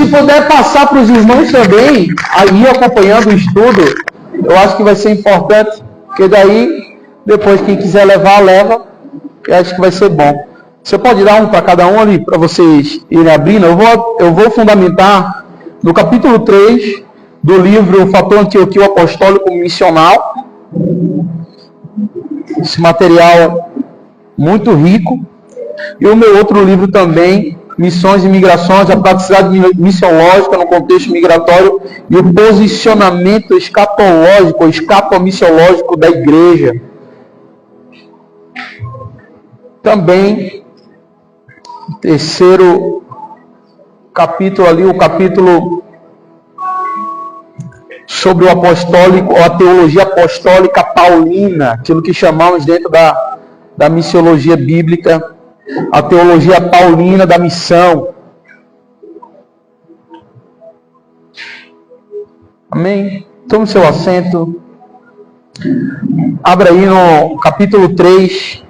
se puder passar para os irmãos também, aí acompanhando o estudo, eu acho que vai ser importante, porque daí, depois quem quiser levar, leva, eu acho que vai ser bom. Você pode dar um para cada um ali, para vocês irem abrindo. Eu vou fundamentar no capítulo 3 do livro O Fator Antioquio Apostólico Missional. Esse material muito rico. E o meu outro livro também, Missões e Migrações, a praticidade missiológica no contexto migratório e o posicionamento escatológico, escapomissiológico da igreja. Também, terceiro capítulo ali, o capítulo sobre o apostólico, a teologia apostólica paulina, aquilo que chamamos dentro da missiologia bíblica, a teologia paulina da missão. Amém? Tome seu assento. Abra aí no capítulo 3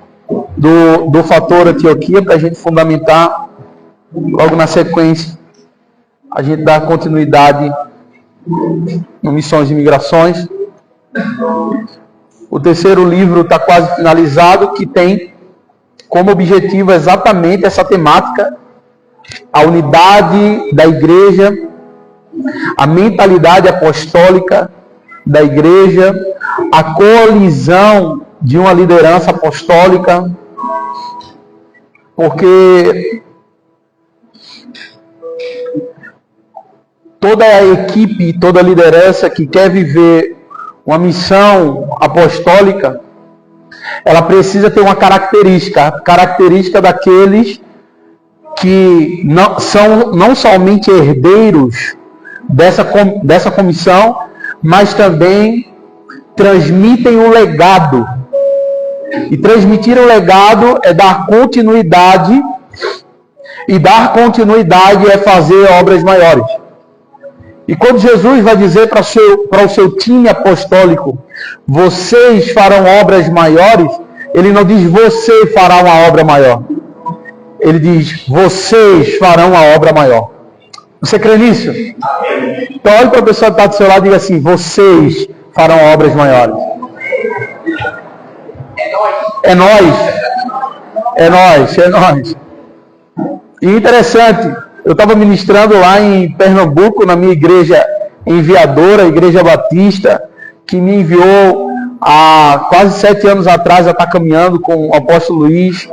do Fator Antioquia, para a gente fundamentar. Logo na sequência, a gente dá continuidade no Missões e Migrações. O terceiro livro está quase finalizado, que tem como objetivo exatamente essa temática: a unidade da igreja, a mentalidade apostólica da igreja, a coalizão de uma liderança apostólica, porque toda a equipe, toda a liderança que quer viver uma missão apostólica, ela precisa ter uma característica daqueles que não são não somente herdeiros dessa comissão, mas também transmitem o legado. E transmitir o legado é dar continuidade, e dar continuidade é fazer obras maiores. E quando Jesus vai dizer para o seu time apostólico, vocês farão obras maiores, ele não diz você fará uma obra maior. Ele diz, vocês farão uma obra maior. Você crê nisso? Então olhe para a pessoa que está do seu lado e diga assim, vocês farão obras maiores. É nós. É nós, é nós. E interessante, eu estava ministrando lá em Pernambuco, na minha igreja enviadora, a Igreja Batista, que me enviou há quase 7 anos atrás a estar caminhando com o apóstolo Luiz.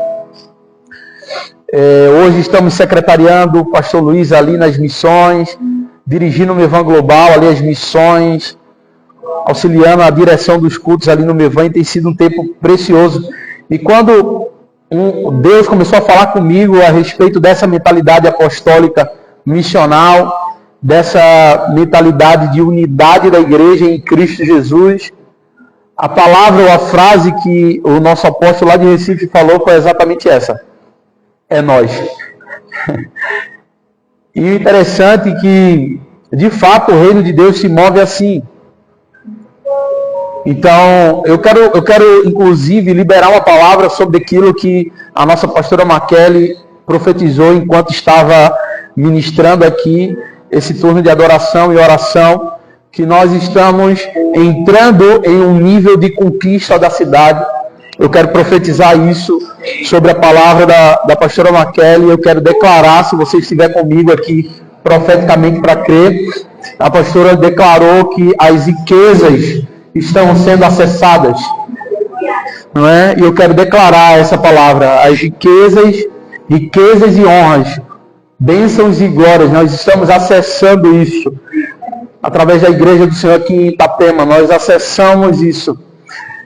Hoje estamos secretariando o pastor Luiz ali nas missões, dirigindo o Mevan Global, ali as missões, auxiliando a direção dos cultos ali no Mevan, e tem sido um tempo precioso. E quando Deus começou a falar comigo a respeito dessa mentalidade apostólica missional, dessa mentalidade de unidade da igreja em Cristo Jesus, a palavra ou a frase que o nosso apóstolo lá de Recife falou foi exatamente essa: é nós. E o interessante é que, de fato, o reino de Deus se move assim. Então, eu quero inclusive liberar uma palavra sobre aquilo que a nossa pastora Maquele profetizou enquanto estava ministrando aqui esse turno de adoração e oração, que nós estamos entrando em um nível de conquista da cidade. Eu quero profetizar isso sobre a palavra da pastora Maquele. Eu quero declarar, se você estiver comigo aqui profeticamente para crer, a pastora declarou que as riquezas estão sendo acessadas, não é? E eu quero declarar essa palavra: as riquezas e honras, bênçãos e glórias, nós estamos acessando isso através da igreja do Senhor aqui em Itapema. Nós acessamos isso.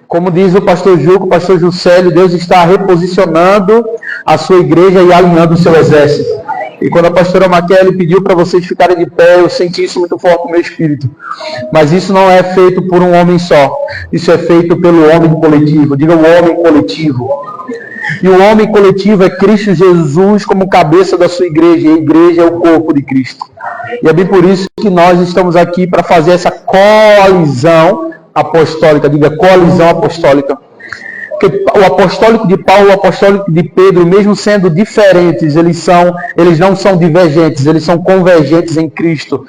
Como diz o pastor Juco, o pastor Juscelio, Deus está reposicionando a sua igreja e alinhando o seu exército. E quando a pastora Maquele pediu para vocês ficarem de pé, eu senti isso muito forte no meu espírito. Mas isso não é feito por um homem só. Isso é feito pelo homem coletivo. Diga o homem coletivo. E o homem coletivo é Cristo Jesus como cabeça da sua igreja. E a igreja é o corpo de Cristo. E é bem por isso que nós estamos aqui para fazer essa coalizão apostólica. Diga coalizão apostólica. Porque o apostólico de Paulo e o apostólico de Pedro, mesmo sendo diferentes, eles não são divergentes, eles são convergentes em Cristo.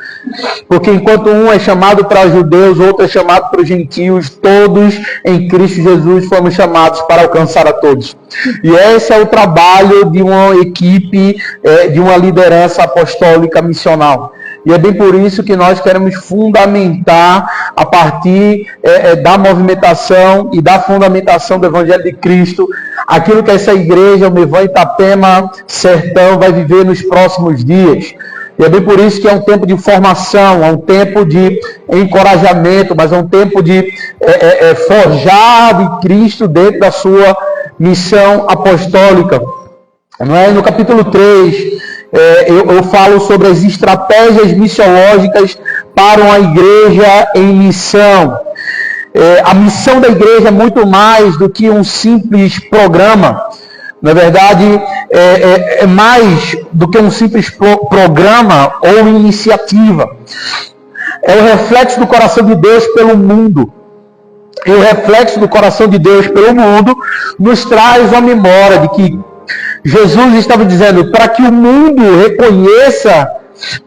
Porque enquanto um é chamado para judeus, outro é chamado para os gentios, todos em Cristo Jesus fomos chamados para alcançar a todos. E esse é o trabalho de uma equipe, de uma liderança apostólica missional. E é bem por isso que nós queremos fundamentar, a partir da movimentação e da fundamentação do Evangelho de Cristo, aquilo que essa igreja, o Mevan Itapema Sertão, vai viver nos próximos dias. E é bem por isso que é um tempo de formação, é um tempo de encorajamento, mas é um tempo de forjar de Cristo dentro da sua missão apostólica. Não é? No capítulo 3... eu falo sobre as estratégias missiológicas para uma igreja em missão. A missão da igreja é muito mais do que um simples programa. Na verdade, é mais do que um simples programa ou iniciativa. É o reflexo do coração de Deus pelo mundo. E o reflexo do coração de Deus pelo mundo nos traz a memória de que Jesus estava dizendo, para que o mundo reconheça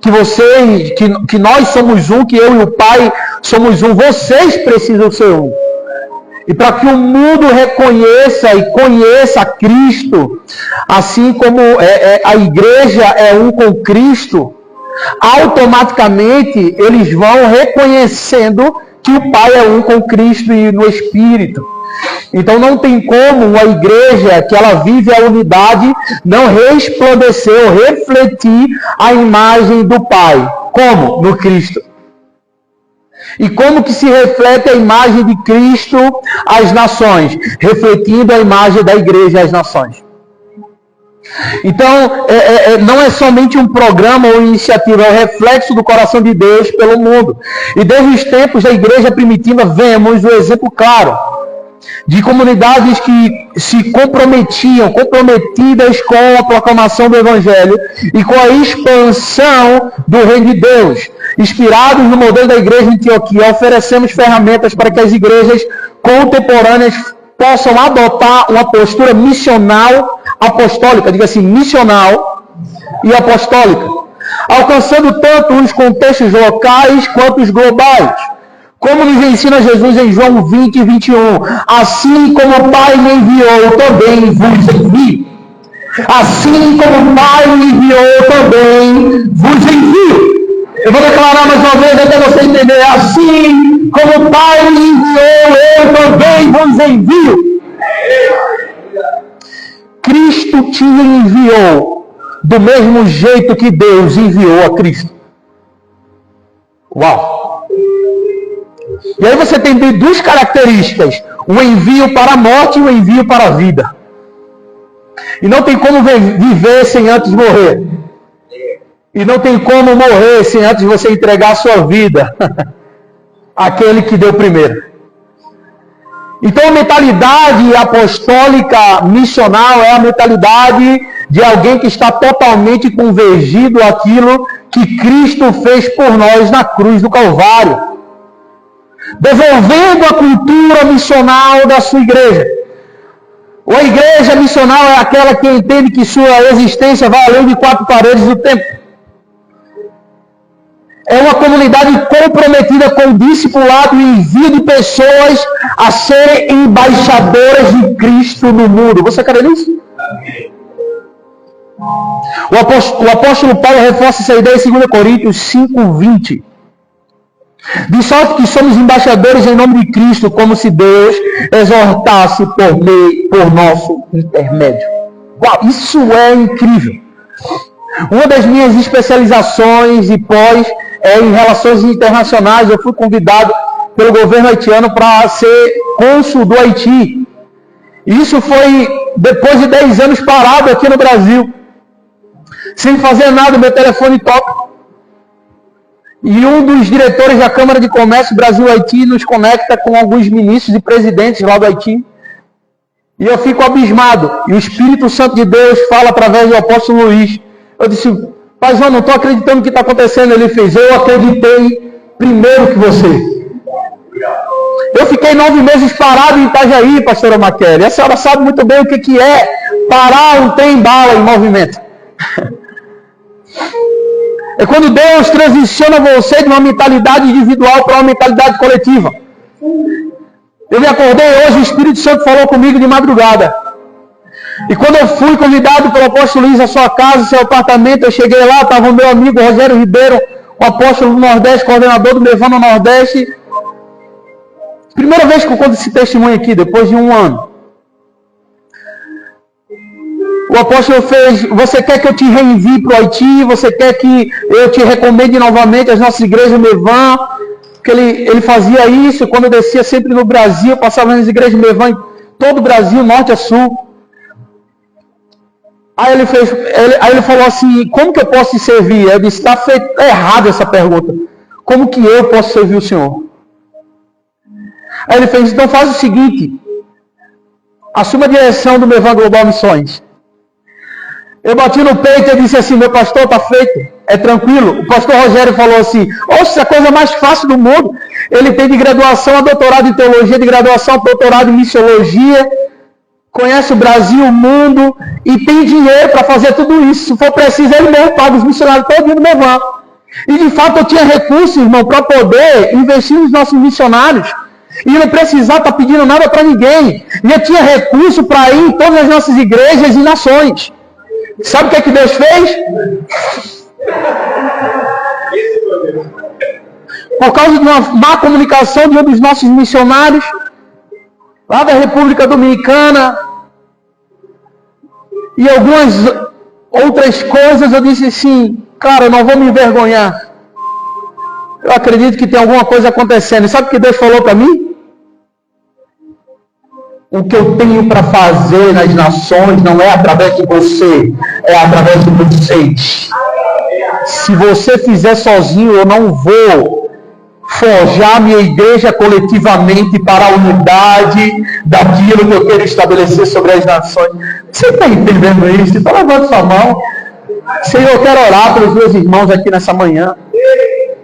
que nós somos um, que eu e o Pai somos um, vocês precisam ser um. E para que o mundo reconheça e conheça Cristo, assim como a igreja é um com Cristo, automaticamente eles vão reconhecendo que o Pai é um com Cristo e no Espírito. Então não tem como uma igreja que ela vive a unidade não resplandecer ou refletir a imagem do Pai. Como? No Cristo. E como que se reflete a imagem de Cristo às nações? Refletindo a imagem da igreja às nações. Então, não é somente um programa ou iniciativa, é o reflexo do coração de Deus pelo mundo. E desde os tempos da igreja primitiva, vemos o exemplo claro de comunidades que se comprometidas com a proclamação do Evangelho e com a expansão do reino de Deus. Inspirados no modelo da igreja em Antioquia, oferecemos ferramentas para que as igrejas contemporâneas possam adotar uma postura missional apostólica, diga assim, missional e apostólica, alcançando tanto os contextos locais quanto os globais. Como nos ensina Jesus em João 20, 21, assim como o Pai me enviou, também vos envio. Assim como o Pai me enviou, também vos envio. Eu vou declarar mais uma vez até você entender. Assim como o Pai me enviou, eu também vos envio. Cristo te enviou do mesmo jeito que Deus enviou a Cristo. Uau! E aí você tem duas características. O envio para a morte e o envio para a vida. E não tem como viver sem antes morrer. E não tem como morrer sem antes você entregar a sua vida àquele que deu primeiro. Então a mentalidade apostólica missional é a mentalidade de alguém que está totalmente convergido àquilo que Cristo fez por nós na cruz do Calvário. Devolvendo a cultura missional da sua igreja. A igreja missional é aquela que entende que sua existência vai além de 4 paredes do templo. É uma comunidade comprometida com o discipulado e envio de pessoas a serem embaixadoras de Cristo no mundo. Você crê nisso? O apóstolo Paulo reforça essa ideia em 2 Coríntios 5:20. De sorte que somos embaixadores em nome de Cristo, como se Deus exortasse por nosso intermédio. Uau, isso é incrível. Uma das minhas especializações e pós é em relações internacionais. Eu fui convidado pelo governo haitiano para ser cônsul do Haiti. Isso foi depois de 10 anos parado aqui no Brasil, sem fazer nada, meu telefone toca. E um dos diretores da Câmara de Comércio Brasil-Haiti nos conecta com alguns ministros e presidentes lá do Haiti. E eu fico abismado. E o Espírito Santo de Deus fala através do apóstolo Luiz. Eu disse, paizão, não estou acreditando no que está acontecendo. Ele fez, eu acreditei primeiro que você. Eu fiquei 9 meses parado em Itajaí, pastora Maquele. A senhora sabe muito bem o que é parar um trem-bala em movimento. É quando Deus transiciona você de uma mentalidade individual para uma mentalidade coletiva. Eu me acordei hoje, o Espírito Santo falou comigo de madrugada. E quando eu fui convidado pelo apóstolo Luiz à sua casa, seu apartamento, eu cheguei lá, estava o meu amigo Rogério Ribeiro, o apóstolo do Nordeste, coordenador do Levando no Nordeste. Primeira vez que eu conto esse testemunho aqui, depois de 1 ano. O apóstolo fez: você quer que eu te reenvie para o Haiti? Você quer que eu te recomende novamente as nossas igrejas Mevan? Porque ele fazia isso quando eu descia sempre no Brasil, passava nas igrejas Mevan em todo o Brasil, norte a sul. Aí ele falou assim: como que eu posso te servir? Eu disse: está errada essa pergunta. Como que eu posso servir o Senhor? Aí ele fez: então faz o seguinte, assuma a direção do Mevan Global Missões. Eu bati no peito e disse assim: meu pastor, está feito, é tranquilo. O pastor Rogério falou assim: oxe, a coisa mais fácil do mundo. Ele tem de graduação a doutorado em teologia, de graduação a doutorado em missiologia, conhece o Brasil, o mundo, e tem dinheiro para fazer tudo isso. Se for preciso, ele mesmo paga os missionários todos no Mevan. E de fato eu tinha recursos, irmão, para poder investir nos nossos missionários. E não precisar estar pedindo nada para ninguém. E eu tinha recurso para ir em todas as nossas igrejas e nações. Sabe o que é que Deus fez? Por causa de uma má comunicação de um dos nossos missionários, lá da República Dominicana, e algumas outras coisas, eu disse assim: cara, eu não vou me envergonhar. Eu acredito que tem alguma coisa acontecendo. E sabe o que Deus falou para mim? O que eu tenho para fazer nas nações não é através de você, é através de vocês. Se você fizer sozinho, eu não vou forjar minha igreja coletivamente para a unidade daquilo que eu quero estabelecer sobre as nações. Você está entendendo isso? Então levante sua mão. Senhor, eu quero orar pelos meus irmãos aqui nessa manhã.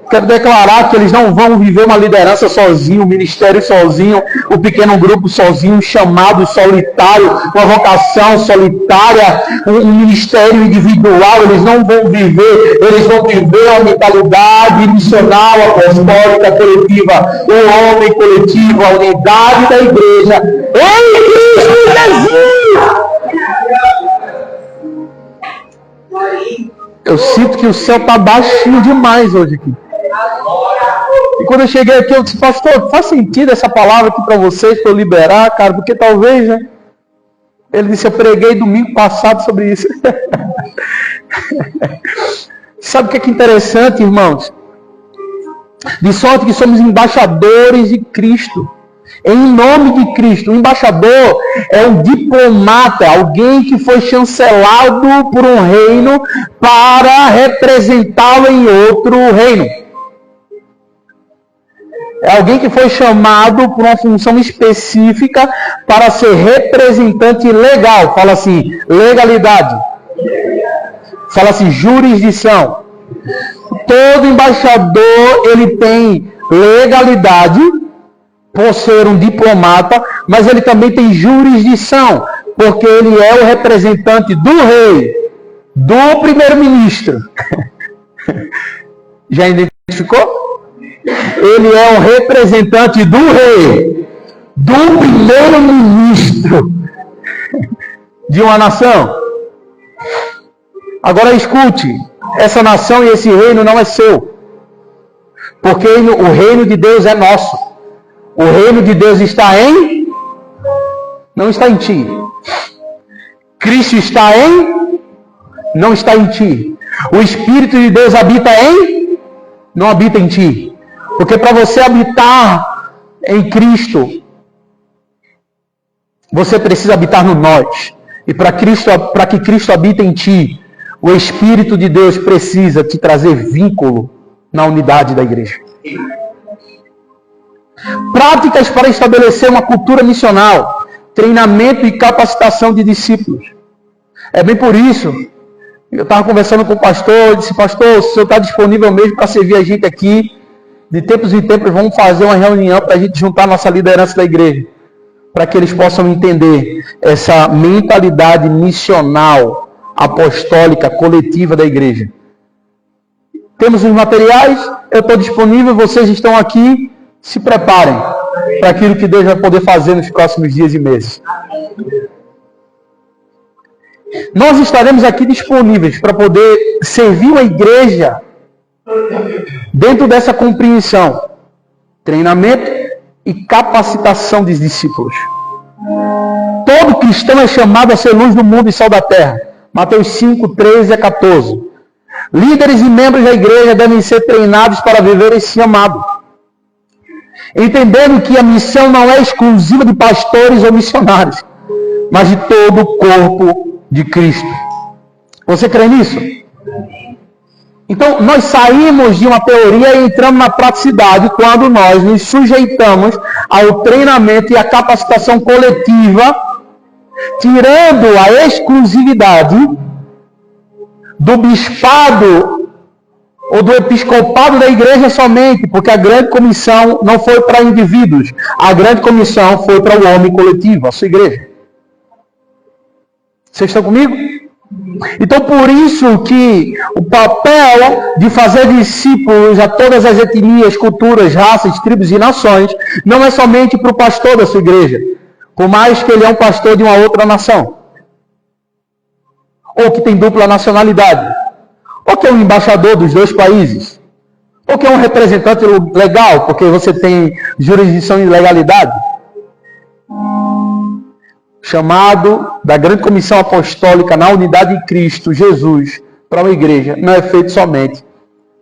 Quero declarar que eles não vão viver uma liderança sozinho, um ministério sozinho, um pequeno grupo sozinho, um chamado solitário, uma vocação solitária, um ministério individual. Eles não vão viver, eles vão viver a mentalidade missional, apostólica, coletiva, o homem coletivo, a unidade da igreja. Em Cristo Jesus! Eu sinto que o céu está baixinho demais hoje aqui. E quando eu cheguei aqui, eu disse: pastor, faz sentido essa palavra aqui para vocês, para eu liberar, cara, porque talvez, né? Ele disse: eu preguei domingo passado sobre isso. Sabe o que é interessante, irmãos? De sorte que somos embaixadores de Cristo. Em nome de Cristo. O embaixador é um diplomata, alguém que foi chancelado por um reino para representá-lo em outro reino. É alguém que foi chamado por uma função específica para ser representante legal. Fala assim, legalidade. Fala assim, jurisdição. Todo embaixador, ele tem legalidade, por ser um diplomata, mas ele também tem jurisdição, porque ele é o representante do rei, do primeiro-ministro. Já identificou? Ele é o representante do rei, do primeiro-ministro de uma nação. Agora escute, essa nação e esse reino não é seu, porque o reino de Deus é nosso. O reino de Deus está em? Não está em ti. Cristo está em? Não está em ti. O Espírito de Deus habita em? Não habita em ti. Porque para você habitar em Cristo, você precisa habitar no nós. E para que Cristo habite em ti, o Espírito de Deus precisa te trazer vínculo na unidade da igreja. Práticas para estabelecer uma cultura missional, treinamento e capacitação de discípulos. É bem por isso, eu estava conversando com o pastor, eu disse: pastor, o senhor está disponível mesmo para servir a gente aqui? de tempos em tempos, vamos fazer uma reunião para a gente juntar a nossa liderança da igreja, para que eles possam entender essa mentalidade missional, apostólica, coletiva da igreja. Temos os materiais, eu estou disponível, vocês estão aqui, se preparem para aquilo que Deus vai poder fazer nos próximos dias e meses. Nós estaremos aqui disponíveis para poder servir a igreja dentro dessa compreensão, treinamento e capacitação dos discípulos. Todo cristão é chamado a ser luz do mundo e sal da terra. Mateus 5, 13 a 14. Líderes e membros da igreja devem ser treinados para viver esse chamado, entendendo que a missão não é exclusiva de pastores ou missionários, mas de todo o corpo de Cristo. Você crê nisso? Então, nós saímos de uma teoria e entramos na praticidade quando nós nos sujeitamos ao treinamento e à capacitação coletiva, tirando a exclusividade do bispado ou do episcopado da igreja somente, porque a grande comissão não foi para indivíduos, a grande comissão foi para o homem coletivo, a sua igreja. Vocês estão comigo? Então, por isso que o papel de fazer discípulos a todas as etnias, culturas, raças, tribos e nações não é somente para o pastor da sua igreja, por mais que ele é um pastor de uma outra nação, ou que tem dupla nacionalidade, ou que é um embaixador dos dois países, ou que é um representante legal, porque você tem jurisdição de legalidade. Chamado da grande comissão apostólica na unidade de Cristo Jesus para uma igreja não é feito somente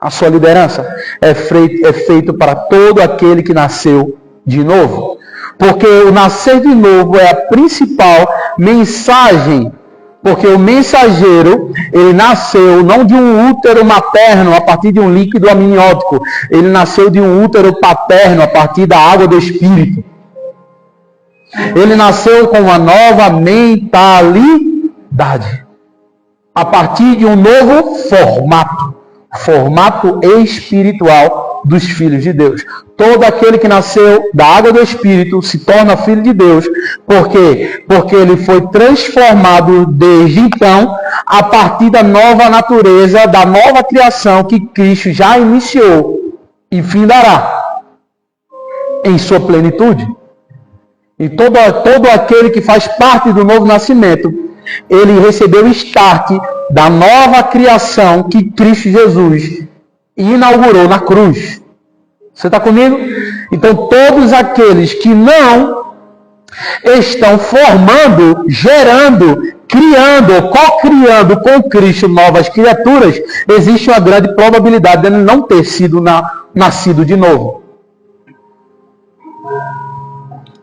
a sua liderança, é feito para todo aquele que nasceu de novo, porque o nascer de novo é a principal mensagem, porque o mensageiro, ele nasceu não de um útero materno a partir de um líquido amniótico, ele nasceu de um útero paterno a partir da água do Espírito. Ele nasceu com uma nova mentalidade, a partir de um novo formato espiritual dos filhos de Deus. Todo aquele que nasceu da água do Espírito se torna filho de Deus. Por quê? Porque ele foi transformado desde então, a partir da nova natureza, da nova criação que Cristo já iniciou e findará em sua plenitude. E todo aquele que faz parte do novo nascimento, ele recebeu o start da nova criação que Cristo Jesus inaugurou na cruz. Você está comigo? Então, todos aqueles que não estão formando, gerando, criando, co-criando com Cristo novas criaturas, existe uma grande probabilidade de ele não ter sido nascido de novo.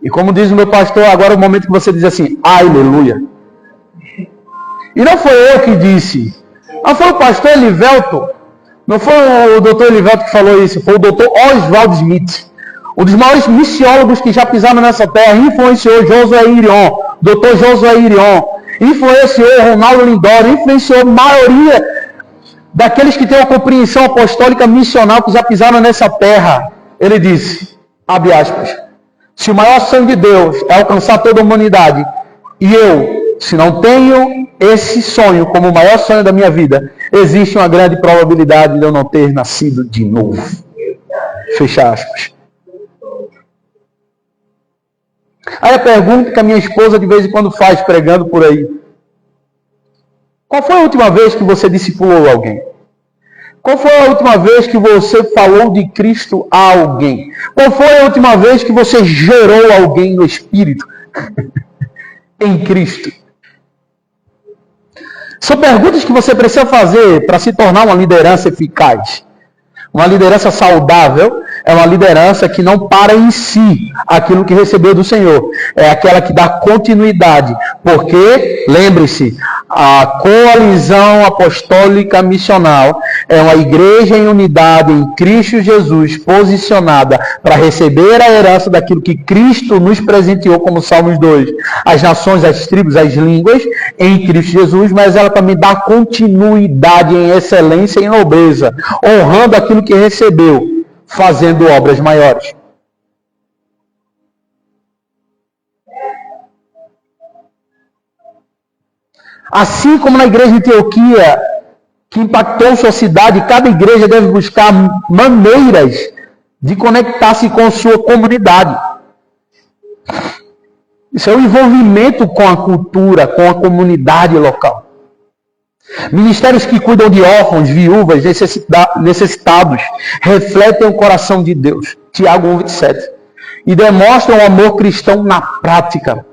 E como diz o meu pastor, agora é o momento que você diz assim, aleluia. E não foi eu que disse, não foi o pastor Elivelto, não foi o doutor Elivelto que falou isso, foi o doutor Oswald Smith, um dos maiores missiólogos que já pisaram nessa terra, influenciou Josué Irion, doutor Josué Irion, influenciou Ronaldo Lindoro, influenciou a maioria daqueles que têm uma compreensão apostólica missional que já pisaram nessa terra. Ele disse, abre aspas, se o maior sonho de Deus é alcançar toda a humanidade, e eu, se não tenho esse sonho como o maior sonho da minha vida, existe uma grande probabilidade de eu não ter nascido de novo. Fecha aspas. Aí a pergunta que a minha esposa de vez em quando faz pregando por aí. Qual foi a última vez que você discipulou alguém? Qual foi a última vez que você falou de Cristo a alguém? Qual foi a última vez que você gerou alguém no Espírito? Em Cristo. São perguntas que você precisa fazer para se tornar uma liderança eficaz. Uma liderança saudável é uma liderança que não para em si aquilo que recebeu do Senhor. É aquela que dá continuidade. Porque, lembre-se, a coalizão apostólica missional é uma igreja em unidade em Cristo Jesus, posicionada para receber a herança daquilo que Cristo nos presenteou, como Salmos 2. As nações, as tribos, as línguas em Cristo Jesus, mas ela também dá continuidade em excelência e nobreza, honrando aquilo que recebeu. fazendo obras maiores. Assim como na igreja de Antioquia, que impactou sua cidade, cada igreja deve buscar maneiras de conectar-se com sua comunidade. Isso é um envolvimento com a cultura, com a comunidade local. Ministérios que cuidam de órfãos, viúvas, necessitados, refletem o coração de Deus. Tiago 1,27. E demonstram o amor cristão na prática.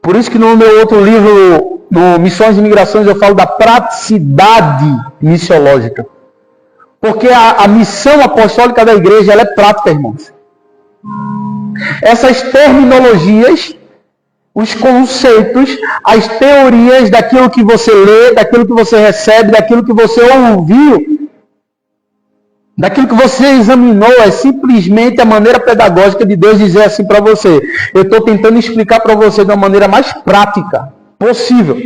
Por isso que no meu outro livro, no Missões e Migrações, eu falo da praticidade missiológica. Porque a missão apostólica da igreja, ela é prática, irmãos. Essas terminologias, os conceitos, as teorias daquilo que você lê, daquilo que você recebe, daquilo que você ouviu, daquilo que você examinou, é simplesmente a maneira pedagógica de Deus dizer assim para você. Eu estou tentando explicar para você de uma maneira mais prática possível.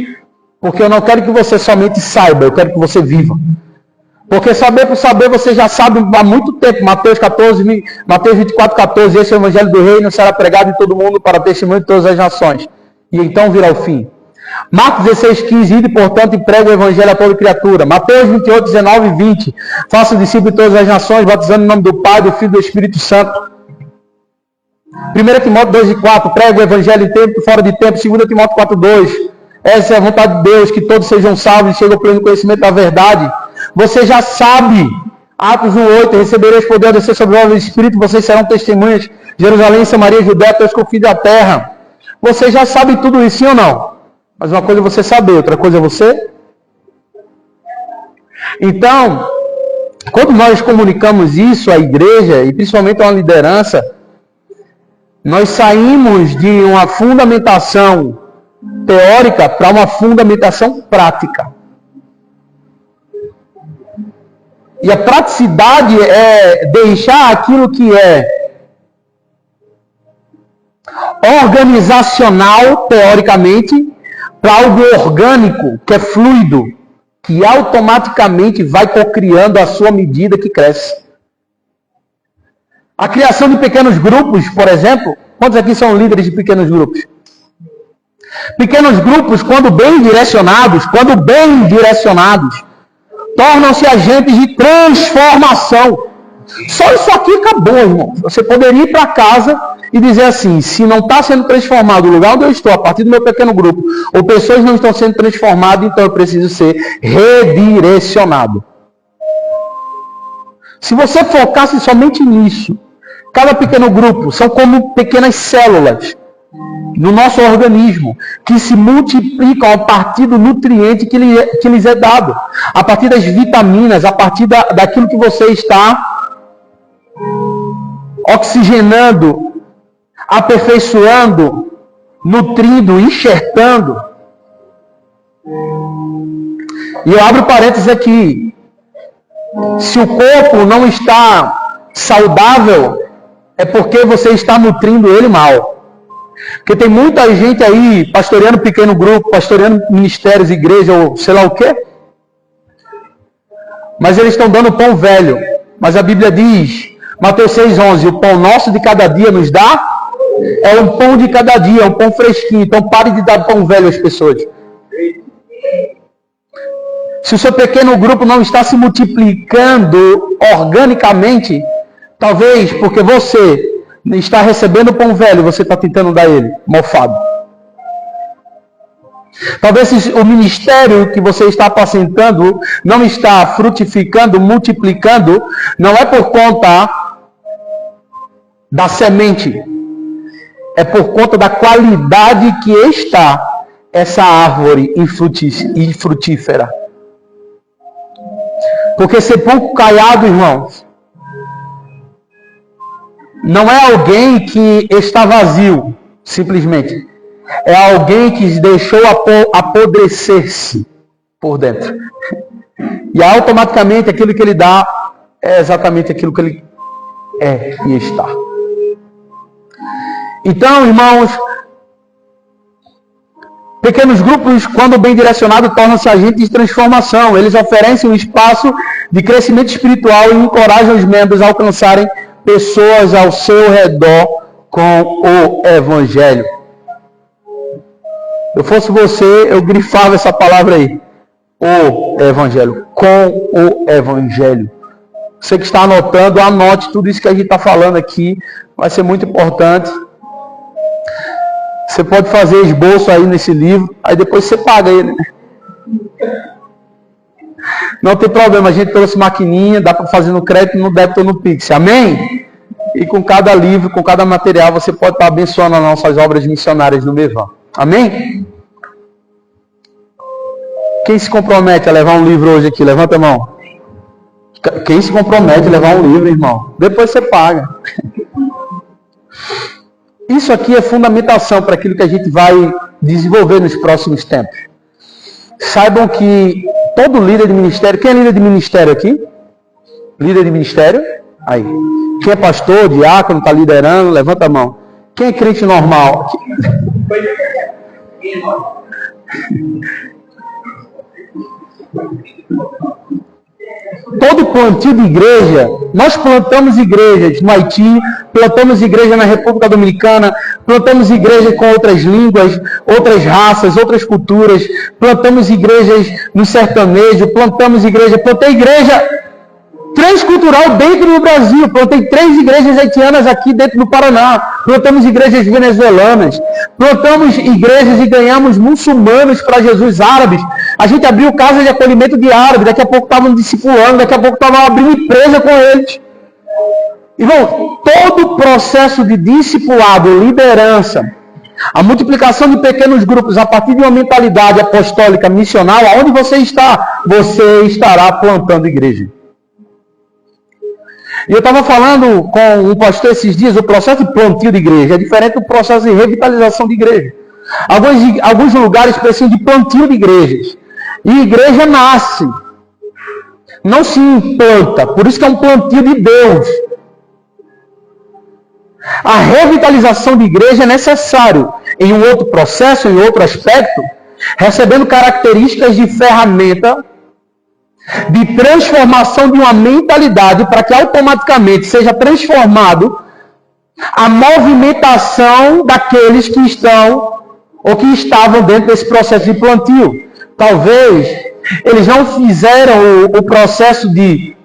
Porque eu não quero que você somente saiba, eu quero que você viva. Porque saber por saber, você já sabe há muito tempo. Mateus 24, 14, esse é o evangelho do reino, será pregado em todo mundo para testemunho de todas as nações. E então virá o fim. Marcos 16, 15, ide, portanto, e prega o evangelho a toda criatura. Mateus 28, 19 e 20, faça discípulo de todas as nações, batizando em nome do Pai, do Filho e do Espírito Santo. 1 Timóteo 2 e 4, prega o evangelho em tempo e fora de tempo. 2 Timóteo 4, 2, essa é a vontade de Deus, que todos sejam salvos e cheguem ao pleno conhecimento da verdade. Você já sabe, Atos 1,8, recebereis poder a descer sobre o Espírito, vocês serão testemunhas, Jerusalém, Samaria, Judéia, até os confins da terra. Você já sabe tudo isso, sim ou não? Mas uma coisa é você saber, outra coisa é você. Então, quando nós comunicamos isso à igreja, e principalmente a uma liderança, nós saímos de uma fundamentação teórica para uma fundamentação prática. E a praticidade é deixar aquilo que é organizacional, teoricamente, para algo orgânico, que é fluido, que automaticamente vai cocriando a sua medida que cresce. A criação de pequenos grupos, por exemplo, quantos aqui são líderes de pequenos grupos? Pequenos grupos, quando bem direcionados, tornam-se agentes de transformação. Só isso aqui acabou, irmão. Você poderia ir para casa e dizer assim, se não está sendo transformado o lugar onde eu estou, a partir do meu pequeno grupo, ou pessoas não estão sendo transformadas, então eu preciso ser redirecionado. Se você focasse somente nisso, cada pequeno grupo são como pequenas células no nosso organismo, que se multiplicam a partir do nutriente que lhes é dado, a partir das vitaminas, a partir daquilo que você está oxigenando, aperfeiçoando, nutrindo, enxertando. E eu abro parênteses aqui. Se o corpo não está saudável, é porque você está nutrindo ele mal. Porque tem muita gente aí pastoreando pequeno grupo, pastoreando ministérios, igreja ou sei lá o quê. Mas eles estão dando pão velho. Mas a Bíblia diz, Mateus 6,11, o pão nosso de cada dia nos dá, é um pão de cada dia, é um pão fresquinho. Então pare de dar pão velho às pessoas. Se o seu pequeno grupo não está se multiplicando organicamente, talvez porque você está recebendo pão velho, você está tentando dar ele mofado. Talvez o ministério que você está apacentando não está frutificando, multiplicando, não é por conta da semente, é por conta da qualidade que está essa árvore infrutífera. Porque sepulcro caiado, irmãos, não é alguém que está vazio, simplesmente. É alguém que deixou apodrecer-se por dentro. E automaticamente aquilo que ele dá é exatamente aquilo que ele é e está. Então, irmãos, Pequenos grupos, quando bem direcionados, tornam-se agentes de transformação. Eles oferecem um espaço de crescimento espiritual e encorajam os membros a alcançarem pessoas ao seu redor com o Evangelho. Se eu fosse você, eu grifava essa palavra aí. O Evangelho. Com o Evangelho. Você que está anotando, anote tudo isso que a gente está falando aqui. Vai ser muito importante. Você pode fazer esboço aí nesse livro. Aí depois você paga ele. Não tem problema. A gente trouxe maquininha. Dá para fazer no crédito, no débito ou no Pix. Amém? E com cada livro, com cada material, você pode estar abençoando as nossas obras missionárias no Mevan. Amém? Quem se compromete a levar um livro hoje aqui? Levanta a mão. Quem se compromete a levar um livro, irmão? Depois você paga. Isso aqui é fundamentação para aquilo que a gente vai desenvolver nos próximos tempos. Saibam que todo líder de ministério... Quem é líder de ministério aqui? Líder de ministério? Aí. Quem é pastor, diácono, está liderando? Levanta a mão. Quem é crente normal? Todo plantio de igreja, nós plantamos igrejas no Haiti, plantamos igreja na República Dominicana, plantamos igreja com outras línguas, outras raças, outras culturas, plantamos igrejas no sertanejo, plantei igreja transcultural dentro do Brasil, plantei 3 igrejas haitianas aqui dentro do Paraná, plantamos igrejas venezuelanas, plantamos igrejas e ganhamos muçulmanos para Jesus, árabes. A gente abriu casa de acolhimento de árabes, daqui a pouco estavam discipulando, daqui a pouco estavam abrindo empresa com eles. Irmão, todo o processo de discipulado, liderança, a multiplicação de pequenos grupos a partir de uma mentalidade apostólica missional, aonde você está? Você estará plantando igreja. E eu estava falando com um pastor esses dias, o processo de plantio de igreja é diferente do processo de revitalização de igreja. Alguns lugares precisam de plantio de igrejas. E igreja nasce, não se implanta, por isso que é um plantio de Deus. A revitalização de igreja é necessário em um outro processo, em outro aspecto, recebendo características de ferramenta de transformação de uma mentalidade para que automaticamente seja transformado a movimentação daqueles que estão ou que estavam dentro desse processo de plantio. Talvez eles não fizeram o processo de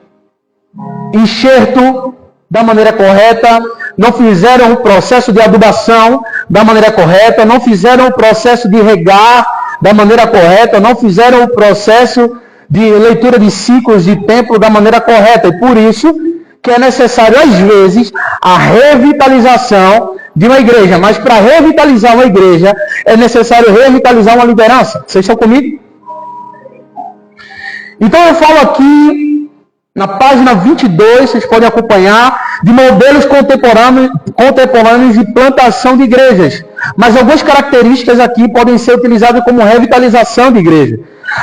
enxerto da maneira correta, não fizeram o processo de adubação da maneira correta, não fizeram o processo de regar da maneira correta, não fizeram o processo de leitura de ciclos de tempo da maneira correta. E por isso que é necessário, às vezes, a revitalização de uma igreja. Mas para revitalizar uma igreja, é necessário revitalizar uma liderança. Vocês estão comigo? Então eu falo aqui, na página 22, vocês podem acompanhar, de modelos contemporâneos de plantação de igrejas. Mas algumas características aqui podem ser utilizadas como revitalização de igreja.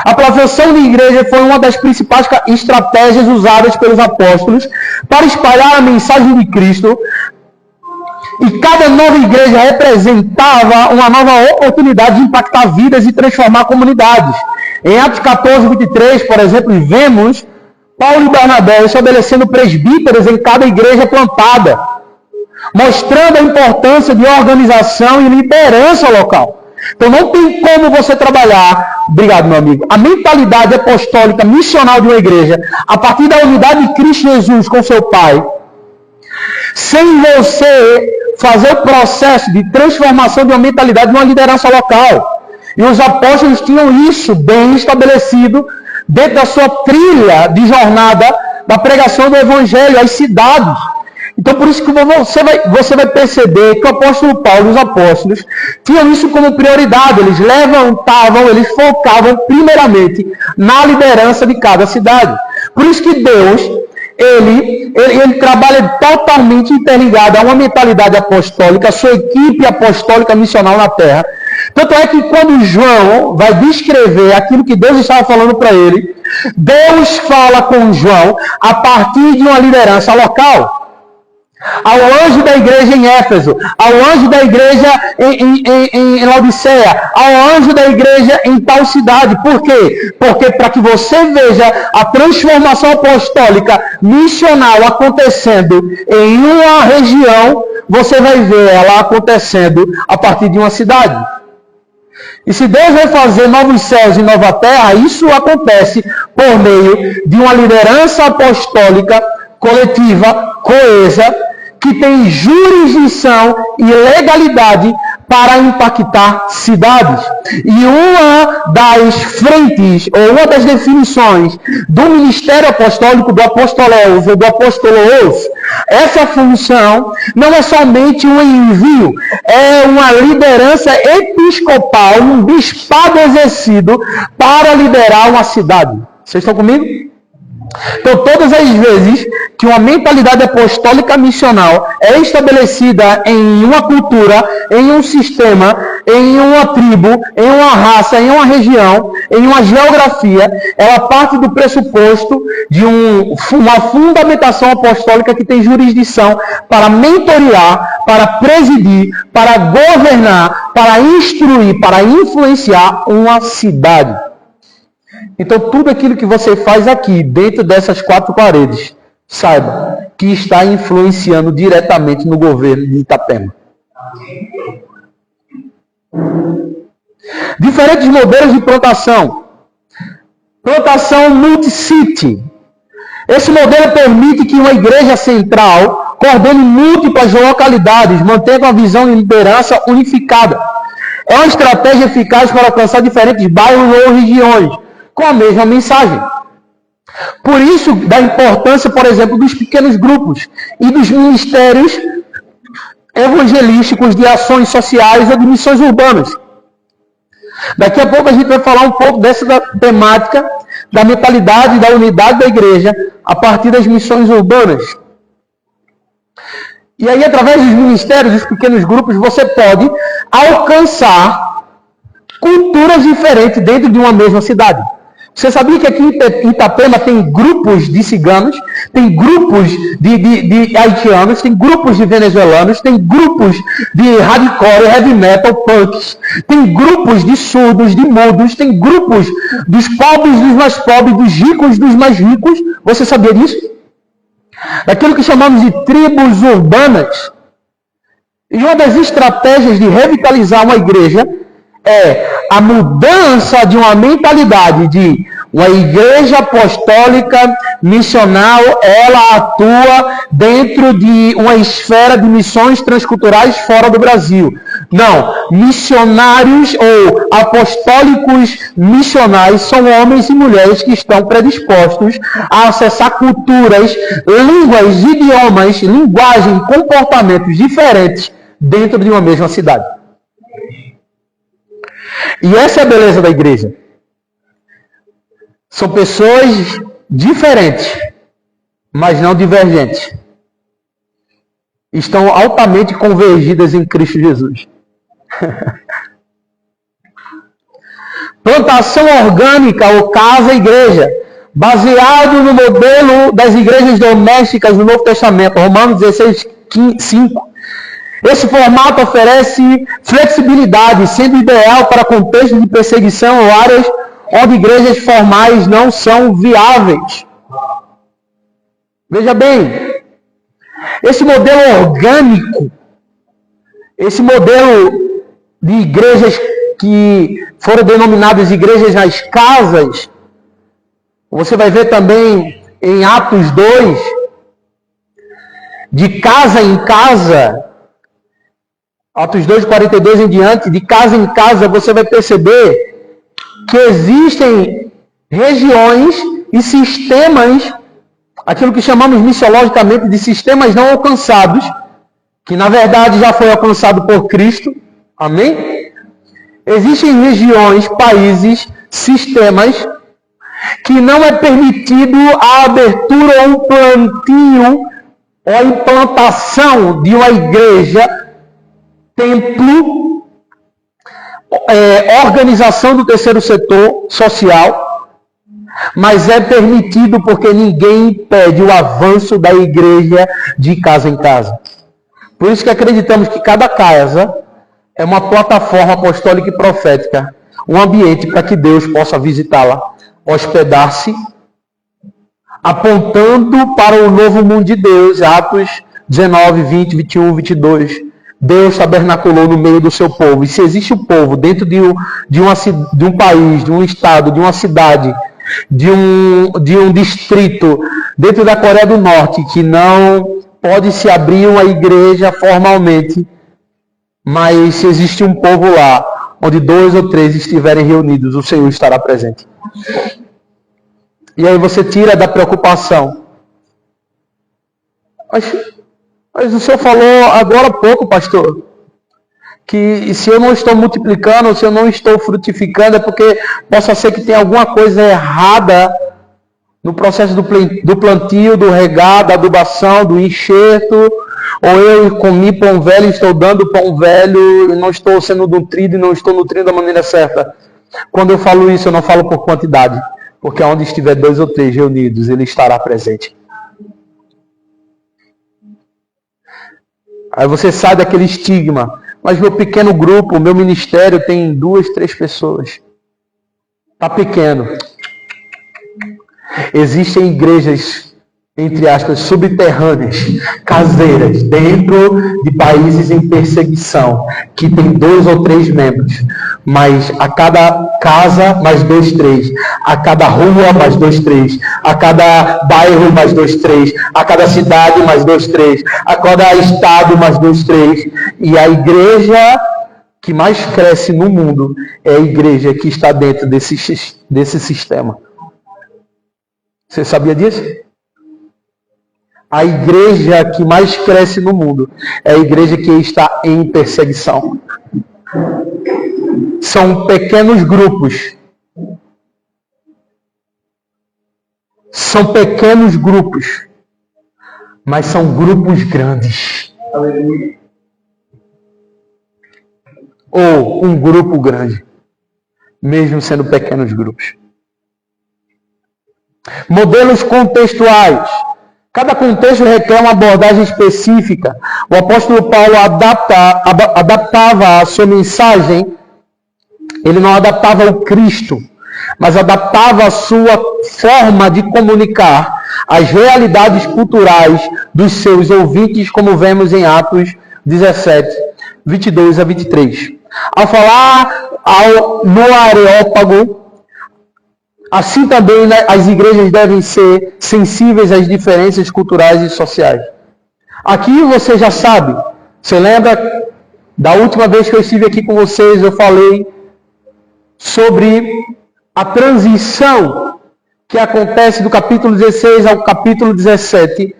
A plantação de igreja foi uma das principais estratégias usadas pelos apóstolos para espalhar a mensagem de Cristo. E cada nova igreja representava uma nova oportunidade de impactar vidas e transformar comunidades. Em Atos 14, 23, por exemplo, vemos Paulo e Barnabé estabelecendo presbíteros em cada igreja plantada, mostrando a importância de organização e liderança local. Então não tem como você trabalhar, obrigado meu amigo, a mentalidade apostólica missional de uma igreja, a partir da unidade de Cristo Jesus com seu Pai, sem você fazer o processo de transformação de uma mentalidade de uma liderança local. E os apóstolos tinham isso bem estabelecido dentro da sua trilha de jornada da pregação do Evangelho às cidades. Então, por isso que você vai perceber que o apóstolo Paulo e os apóstolos tinham isso como prioridade. Eles levantavam, eles focavam primeiramente na liderança de cada cidade. Por isso que Deus, ele trabalha totalmente interligado a uma mentalidade apostólica, a sua equipe apostólica missional na terra. Tanto é que quando João vai descrever aquilo que Deus estava falando para ele, Deus fala com João a partir de uma liderança local. ao anjo da igreja em Éfeso, ao anjo da igreja em Laodiceia, ao anjo da igreja em tal cidade. Por quê? Porque para que você veja a transformação apostólica missional acontecendo em uma região, você vai ver ela acontecendo a partir de uma cidade. E se Deus vai fazer novos céus e nova terra, isso acontece por meio de uma liderança apostólica coletiva, coesa, que tem jurisdição e legalidade para impactar cidades. E uma das frentes, ou uma das definições do ministério apostólico, do apostoleus ou do apostoloos, essa função não é somente um envio, é uma liderança episcopal, um bispado exercido para liderar uma cidade. Vocês estão comigo? Então, todas as vezes que uma mentalidade apostólica missional é estabelecida em uma cultura, em um sistema, em uma tribo, em uma raça, em uma região, em uma geografia, ela parte do pressuposto de uma fundamentação apostólica que tem jurisdição para mentorear, para presidir, para governar, para instruir, para influenciar uma cidade. Então, tudo aquilo que você faz aqui, dentro dessas quatro paredes, saiba que está influenciando diretamente no governo de Itapema. Diferentes modelos de plantação. Plantação multi-city. Esse modelo permite que uma igreja central coordene múltiplas localidades, mantendo uma visão de liderança unificada. É uma estratégia eficaz para alcançar diferentes bairros ou regiões, com a mesma mensagem. Por isso, da importância, por exemplo, dos pequenos grupos e dos ministérios evangelísticos de ações sociais ou de missões urbanas. Daqui a pouco a gente vai falar um pouco dessa temática, da mentalidade, da unidade da igreja, a partir das missões urbanas. E aí, através dos ministérios, dos pequenos grupos, você pode alcançar culturas diferentes dentro de uma mesma cidade. Você sabia que aqui em Itapema tem grupos de ciganos, tem grupos de haitianos, tem grupos de venezuelanos, tem grupos de hardcore, heavy metal, punks, tem grupos de surdos, de mudos, tem grupos dos pobres dos mais pobres, dos ricos dos mais ricos. Você sabia disso? Daquilo que chamamos de tribos urbanas. E uma das estratégias de revitalizar uma igreja é a mudança de uma mentalidade de uma igreja apostólica missional, ela atua dentro de uma esfera de missões transculturais fora do Brasil. Não, missionários ou apostólicos missionais são homens e mulheres que estão predispostos a acessar culturas, línguas, idiomas, linguagem, comportamentos diferentes dentro de uma mesma cidade. E essa é a beleza da igreja. São pessoas diferentes, mas não divergentes. Estão altamente convergidas em Cristo Jesus. Plantação orgânica ou casa-igreja, baseado no modelo das igrejas domésticas do Novo Testamento, Romanos 16, 5. Esse formato oferece flexibilidade, sendo ideal para contextos de perseguição ou áreas onde igrejas formais não são viáveis. Veja bem, esse modelo orgânico, esse modelo de igrejas que foram denominadas igrejas nas casas, você vai ver também em Atos 2, de casa em casa, Atos 2, 42 em diante, de casa em casa, você vai perceber que existem regiões e sistemas, aquilo que chamamos missiologicamente de sistemas não alcançados, que na verdade já foi alcançado por Cristo. Amém? Existem regiões, países, sistemas, que não é permitido a abertura ou um plantio ou a implantação de uma igreja, templo, organização do terceiro setor social, Mas é permitido porque ninguém impede o avanço da igreja de casa em casa. Por isso que acreditamos que cada casa é uma plataforma apostólica e profética, um ambiente para que Deus possa visitá-la, hospedar-se, apontando para o novo mundo de Deus. Atos 19, 20, 21, 22. Deus tabernaculou no meio do seu povo. E se existe um povo dentro de um país, de um estado, de uma cidade, de um distrito, dentro da Coreia do Norte, que não pode se abrir uma igreja formalmente, mas se existe um povo lá, onde 2 ou 3 estiverem reunidos, o Senhor estará presente. E aí você tira da preocupação. Mas o Senhor falou agora há pouco, pastor, que se eu não estou multiplicando, se eu não estou frutificando, é porque possa ser que tenha alguma coisa errada no processo do plantio, do regar, da adubação, do enxerto, ou eu comi pão velho e estou dando pão velho e não estou sendo nutrido e não estou nutrindo da maneira certa. Quando eu falo isso, eu não falo por quantidade, porque onde estiver 2 ou 3 reunidos, Ele estará presente. Aí você sai daquele estigma. Mas meu pequeno grupo, meu ministério tem 2, 3 pessoas. Está pequeno. Existem igrejas, entre aspas, subterrâneas, caseiras, dentro de países em perseguição, que tem 2 ou 3 membros. Mas a cada casa, mais 2, 3. A cada rua, mais 2, 3. A cada bairro, mais 2, 3. A cada cidade, mais 2, 3. A cada estado, mais 2, 3. E a igreja que mais cresce no mundo é a igreja que está dentro desse sistema. Você sabia disso? A igreja que mais cresce no mundo é a igreja que está em perseguição. São pequenos grupos. São pequenos grupos. Mas são grupos grandes. Ou um grupo grande. Mesmo sendo pequenos grupos. Modelos contextuais. Cada contexto requer uma abordagem específica. O apóstolo Paulo adaptava a sua mensagem. Ele não adaptava o Cristo, mas adaptava a sua forma de comunicar as realidades culturais dos seus ouvintes, como vemos em Atos 17, 22 a 23. Ao falar no Areópago, assim também as igrejas devem ser sensíveis às diferenças culturais e sociais. Aqui você já sabe, você lembra da última vez que eu estive aqui com vocês, eu falei sobre a transição que acontece do capítulo 16 ao capítulo 17.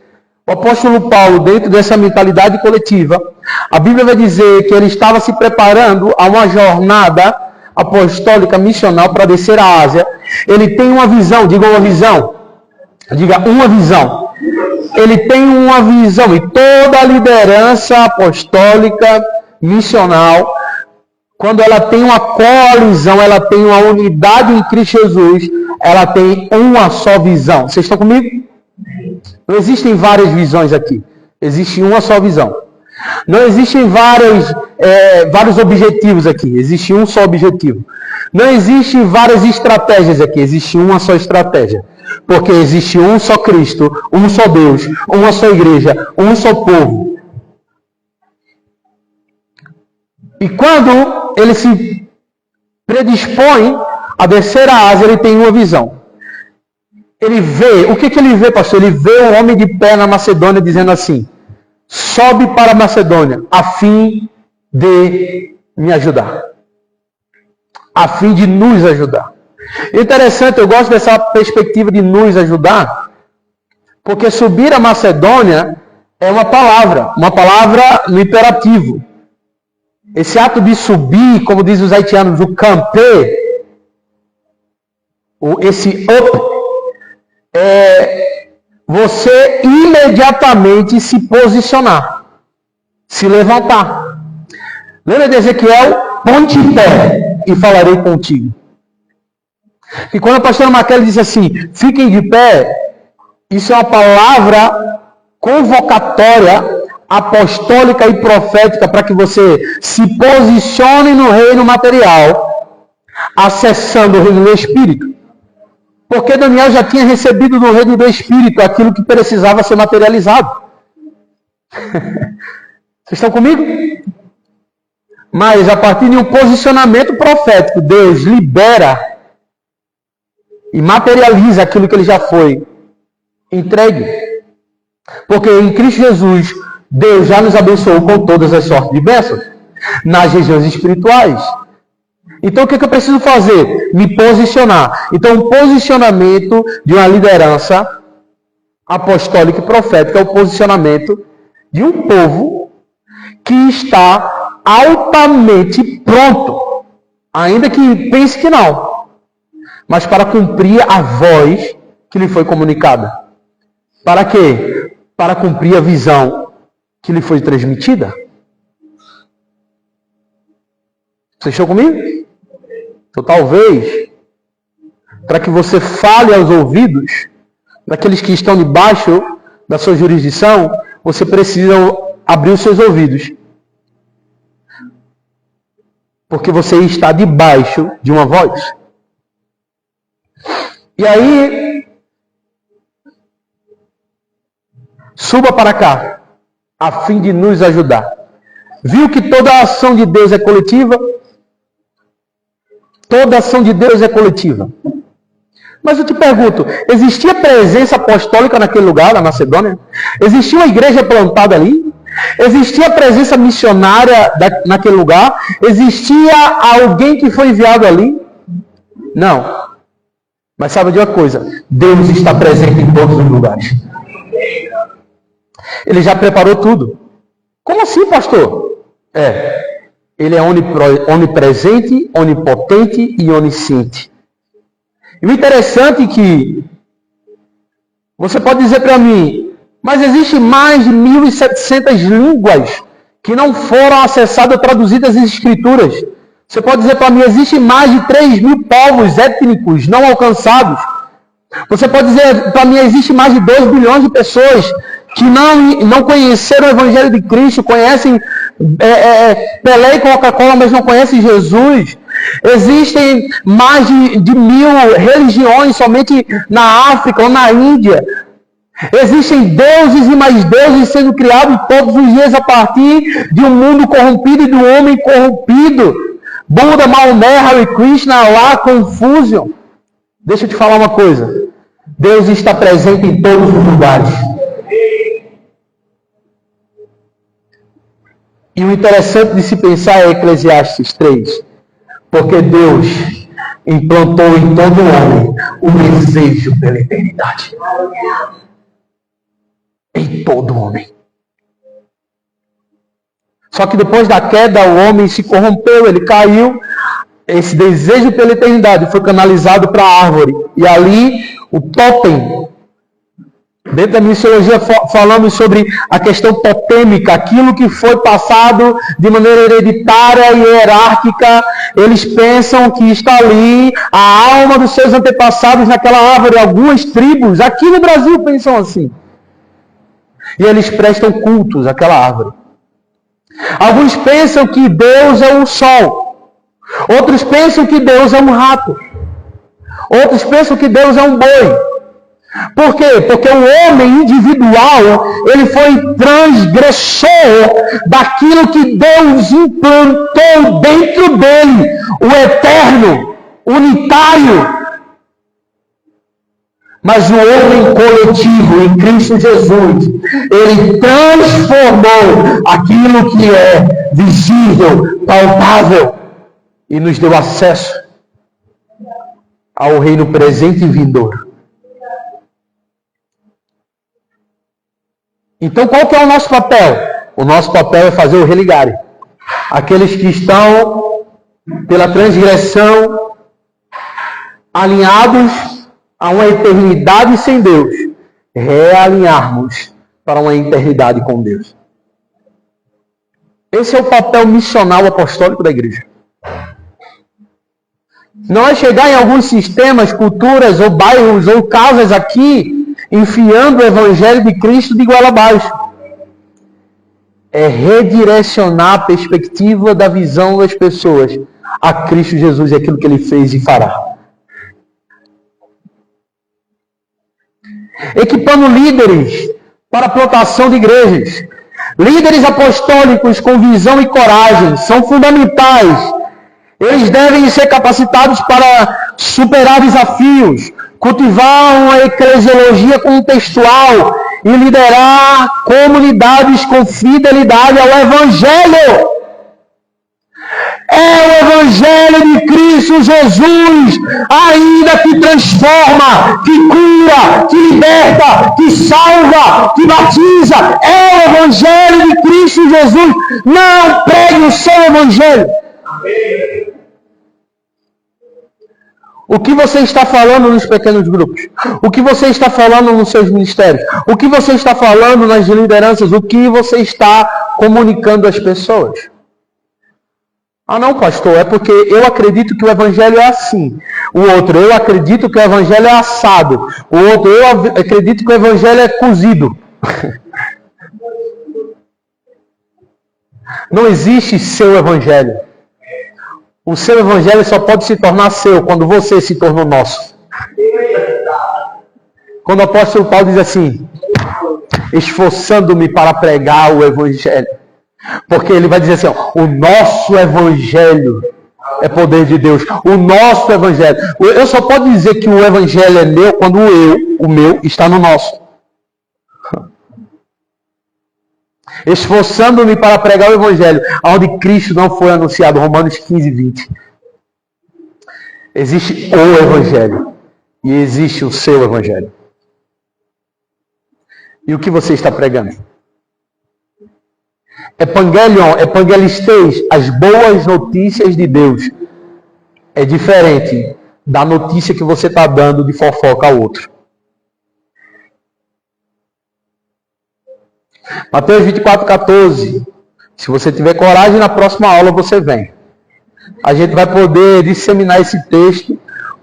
O apóstolo Paulo, dentro dessa mentalidade coletiva, a Bíblia vai dizer que ele estava se preparando a uma jornada apostólica missional para descer à Ásia. Ele tem uma visão, diga uma visão. Diga uma visão. Ele tem uma visão, e toda a liderança apostólica missional, quando ela tem uma coalizão, ela tem uma unidade em Cristo Jesus, ela tem uma só visão. Vocês estão comigo? Não existem várias visões aqui. Existe uma só visão. Não existem vários objetivos aqui. Existe um só objetivo. Não existem várias estratégias aqui. Existe uma só estratégia. Porque existe um só Cristo, um só Deus, uma só igreja, um só povo. E quando ele se predispõe a descer a Ásia, ele tem uma visão. Ele vê, o que ele vê, pastor? Ele vê um homem de pé na Macedônia dizendo assim: sobe para a Macedônia, a fim de me ajudar. A fim de nos ajudar. Interessante, eu gosto dessa perspectiva de nos ajudar, porque subir a Macedônia é uma palavra no imperativo. Esse ato de subir, como dizem os haitianos, o camper, esse up, é você imediatamente se posicionar, se levantar. Lembra de Ezequiel? Ponte em pé e falarei contigo. E quando a pastora Maquele diz assim, fiquem de pé, isso é uma palavra convocatória, apostólica e profética para que você se posicione no reino material, acessando o reino do Espírito. Porque Daniel já tinha recebido do reino do Espírito aquilo que precisava ser materializado. Vocês estão comigo? Mas a partir de um posicionamento profético, Deus libera e materializa aquilo que ele já foi entregue. Porque em Cristo Jesus, Deus já nos abençoou com todas as sortes de bênçãos nas regiões espirituais. Então o que eu preciso fazer? Me posicionar. Então o posicionamento de uma liderança apostólica e profética é o posicionamento de um povo que está altamente pronto, ainda que pense que não, mas para cumprir a voz que lhe foi comunicada. Para quê? Para cumprir a visão que lhe foi transmitida. Vocês estão comigo? Então talvez, para que você fale aos ouvidos daqueles que estão debaixo da sua jurisdição, você precisa abrir os seus ouvidos. Porque você está debaixo de uma voz. E aí, suba para cá, a fim de nos ajudar. Viu que toda a ação de Deus é coletiva? Toda ação de Deus é coletiva. Mas eu te pergunto, existia presença apostólica naquele lugar, na Macedônia? Existia uma igreja plantada ali? Existia presença missionária naquele lugar? Existia alguém que foi enviado ali? Não. Mas sabe de uma coisa? Deus está presente em todos os lugares. Ele já preparou tudo. Como assim, pastor? Ele é onipresente, onipotente e onisciente. E o interessante é que você pode dizer para mim, mas existe mais de 1.700 línguas que não foram acessadas ou traduzidas em escrituras. Você pode dizer para mim, existe mais de 3.000 povos étnicos não alcançados. Você pode dizer para mim, existe mais de 2 bilhões de pessoas que não conheceram o Evangelho de Cristo, conhecem Pelé e Coca-Cola, mas não conhecem Jesus. Existem mais de 1.000 religiões somente na África ou na Índia. Existem deuses e mais deuses sendo criados todos os dias a partir de um mundo corrompido e de um homem corrompido. Buda, Maomé, Hare Krishna, Allah, Confucius. Deixa eu te falar uma coisa. Deus está presente em todos os lugares. E o interessante de se pensar é Eclesiastes 3. Porque Deus implantou em todo homem o desejo pela eternidade. Em todo homem. Só que depois da queda, o homem se corrompeu, ele caiu. Esse desejo pela eternidade foi canalizado para a árvore. E ali, o tótem. Dentro da missiologia falamos sobre a questão totêmica, aquilo que foi passado de maneira hereditária e hierárquica. Eles pensam que está ali a alma dos seus antepassados naquela árvore. Algumas tribos aqui no Brasil pensam assim. E eles prestam cultos àquela árvore. Alguns pensam que Deus é um sol. Outros pensam que Deus é um rato. Outros pensam que Deus é um boi. Por quê? Porque o homem individual, ele foi transgressor daquilo que Deus implantou dentro dele, o eterno, unitário. Mas o homem coletivo em Cristo Jesus, ele transformou aquilo que é visível, palpável, e nos deu acesso ao reino presente e vindouro. Então, qual que é o nosso papel? O nosso papel é fazer o religarem. Aqueles que estão, pela transgressão, alinhados a uma eternidade sem Deus, realinharmos para uma eternidade com Deus. Esse é o papel missional apostólico da igreja. Não é chegar em alguns sistemas, culturas ou bairros ou casas aqui, enfiando o Evangelho de Cristo de goela abaixo. É redirecionar a perspectiva da visão das pessoas a Cristo Jesus e aquilo que Ele fez e fará. Equipando líderes para a plantação de igrejas. Líderes apostólicos com visão e coragem são fundamentais. Eles devem ser capacitados para superar desafios, cultivar uma eclesiologia contextual e liderar comunidades com fidelidade ao Evangelho. É o Evangelho de Cristo Jesus, ainda que transforma, que cura, que liberta, que salva, que batiza. É o Evangelho de Cristo Jesus. Não pregue o seu Evangelho. Amém. O que você está falando nos pequenos grupos? O que você está falando nos seus ministérios? O que você está falando nas lideranças? O que você está comunicando às pessoas? Ah não, pastor, é porque eu acredito que o Evangelho é assim. O outro, eu acredito que o Evangelho é assado. O outro, eu acredito que o Evangelho é cozido. Não existe seu Evangelho. O seu Evangelho só pode se tornar seu quando você se tornou nosso. Quando o apóstolo Paulo diz assim, esforçando-me para pregar o Evangelho. Porque ele vai dizer assim, ó, o nosso Evangelho é poder de Deus. O nosso Evangelho. Eu só posso dizer que o Evangelho é meu quando o meu, está no nosso. Esforçando-me para pregar o Evangelho, onde Cristo não foi anunciado. Romanos 15, 20. Existe o Evangelho. E existe o seu Evangelho. E o que você está pregando? Evangelion, evangelistês, as boas notícias de Deus. É diferente da notícia que você está dando de fofoca ao outro. Mateus 24, 14. Se você tiver coragem, na próxima aula você vem. A gente vai poder disseminar esse texto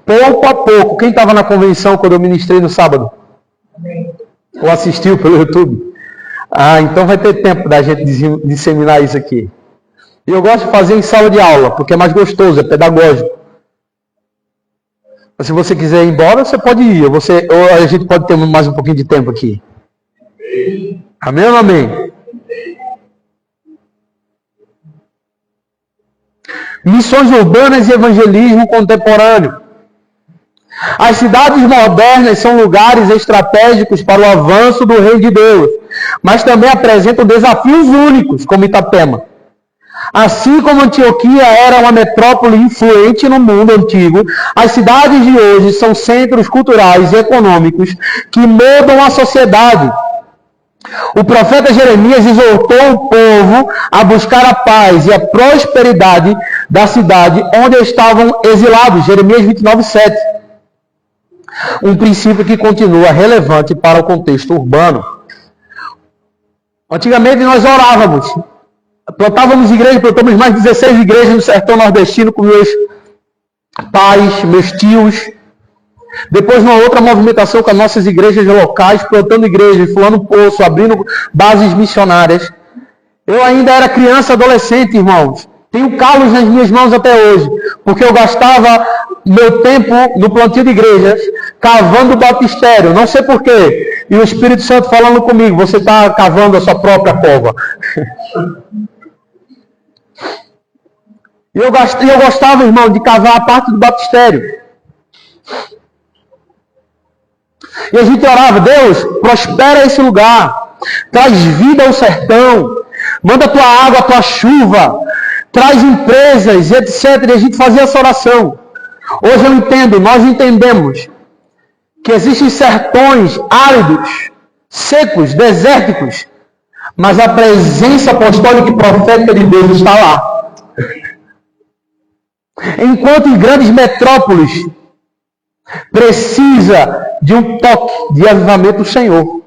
pouco a pouco. Quem estava na convenção quando eu ministrei no sábado? Amém. Ou assistiu pelo YouTube? Ah, então vai ter tempo da gente disseminar isso aqui. E eu gosto de fazer em sala de aula, porque é mais gostoso, é pedagógico. Mas se você quiser ir embora, você pode ir. Ou a gente pode ter mais um pouquinho de tempo aqui. Amém ou não amém? Missões urbanas e evangelismo contemporâneo. As cidades modernas são lugares estratégicos para o avanço do Reino de Deus, mas também apresentam desafios únicos, como Itapema. Assim como Antioquia era uma metrópole influente no mundo antigo, as cidades de hoje são centros culturais e econômicos que mudam a sociedade. O profeta Jeremias exortou o povo a buscar a paz e a prosperidade da cidade onde estavam exilados. Jeremias 29, 7. Um princípio que continua relevante para o contexto urbano. Antigamente nós orávamos, plantávamos igrejas, plantamos mais de 16 igrejas no sertão nordestino com meus pais, meus tios. Depois uma outra movimentação com as nossas igrejas locais, plantando igrejas, fulando poço, abrindo bases missionárias. Eu ainda era criança, adolescente, irmãos. Tenho calos nas minhas mãos até hoje, porque eu gastava meu tempo no plantio de igrejas, cavando batistério, não sei porquê. E o Espírito Santo falando comigo, você está cavando a sua própria cova. E eu gostava, irmão, de cavar a parte do batistério. E a gente orava, Deus, prospera esse lugar, traz vida ao sertão, manda a tua água, a tua chuva, traz empresas, etc. E a gente fazia essa oração. Hoje eu entendo, nós entendemos que existem sertões áridos, secos, desérticos, mas a presença apostólica e profética de Deus está lá. Enquanto em grandes metrópoles precisa de um toque de avivamento do Senhor.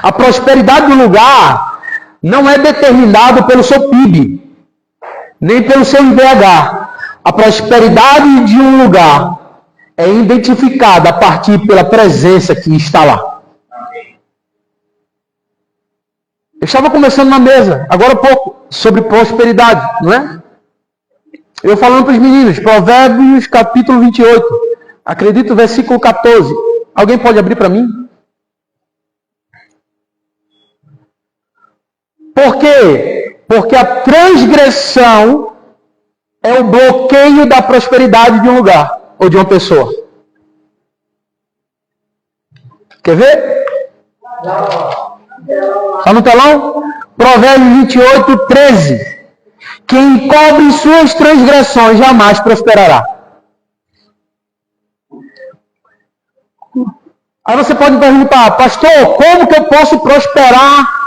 A prosperidade do lugar não é determinada pelo seu PIB, nem pelo seu IDH, A prosperidade de um lugar é identificada a partir pela presença que está lá. Eu estava conversando na mesa, agora há pouco, sobre prosperidade, não é? Eu falando para os meninos, Provérbios capítulo 28, acredito, versículo 14. Alguém pode abrir para mim? Por quê? Porque a transgressão é o bloqueio da prosperidade de um lugar ou de uma pessoa. Quer ver? Está no telão? Provérbios 28, 13. Quem encobre suas transgressões jamais prosperará. Aí você pode perguntar, pastor, como que eu posso prosperar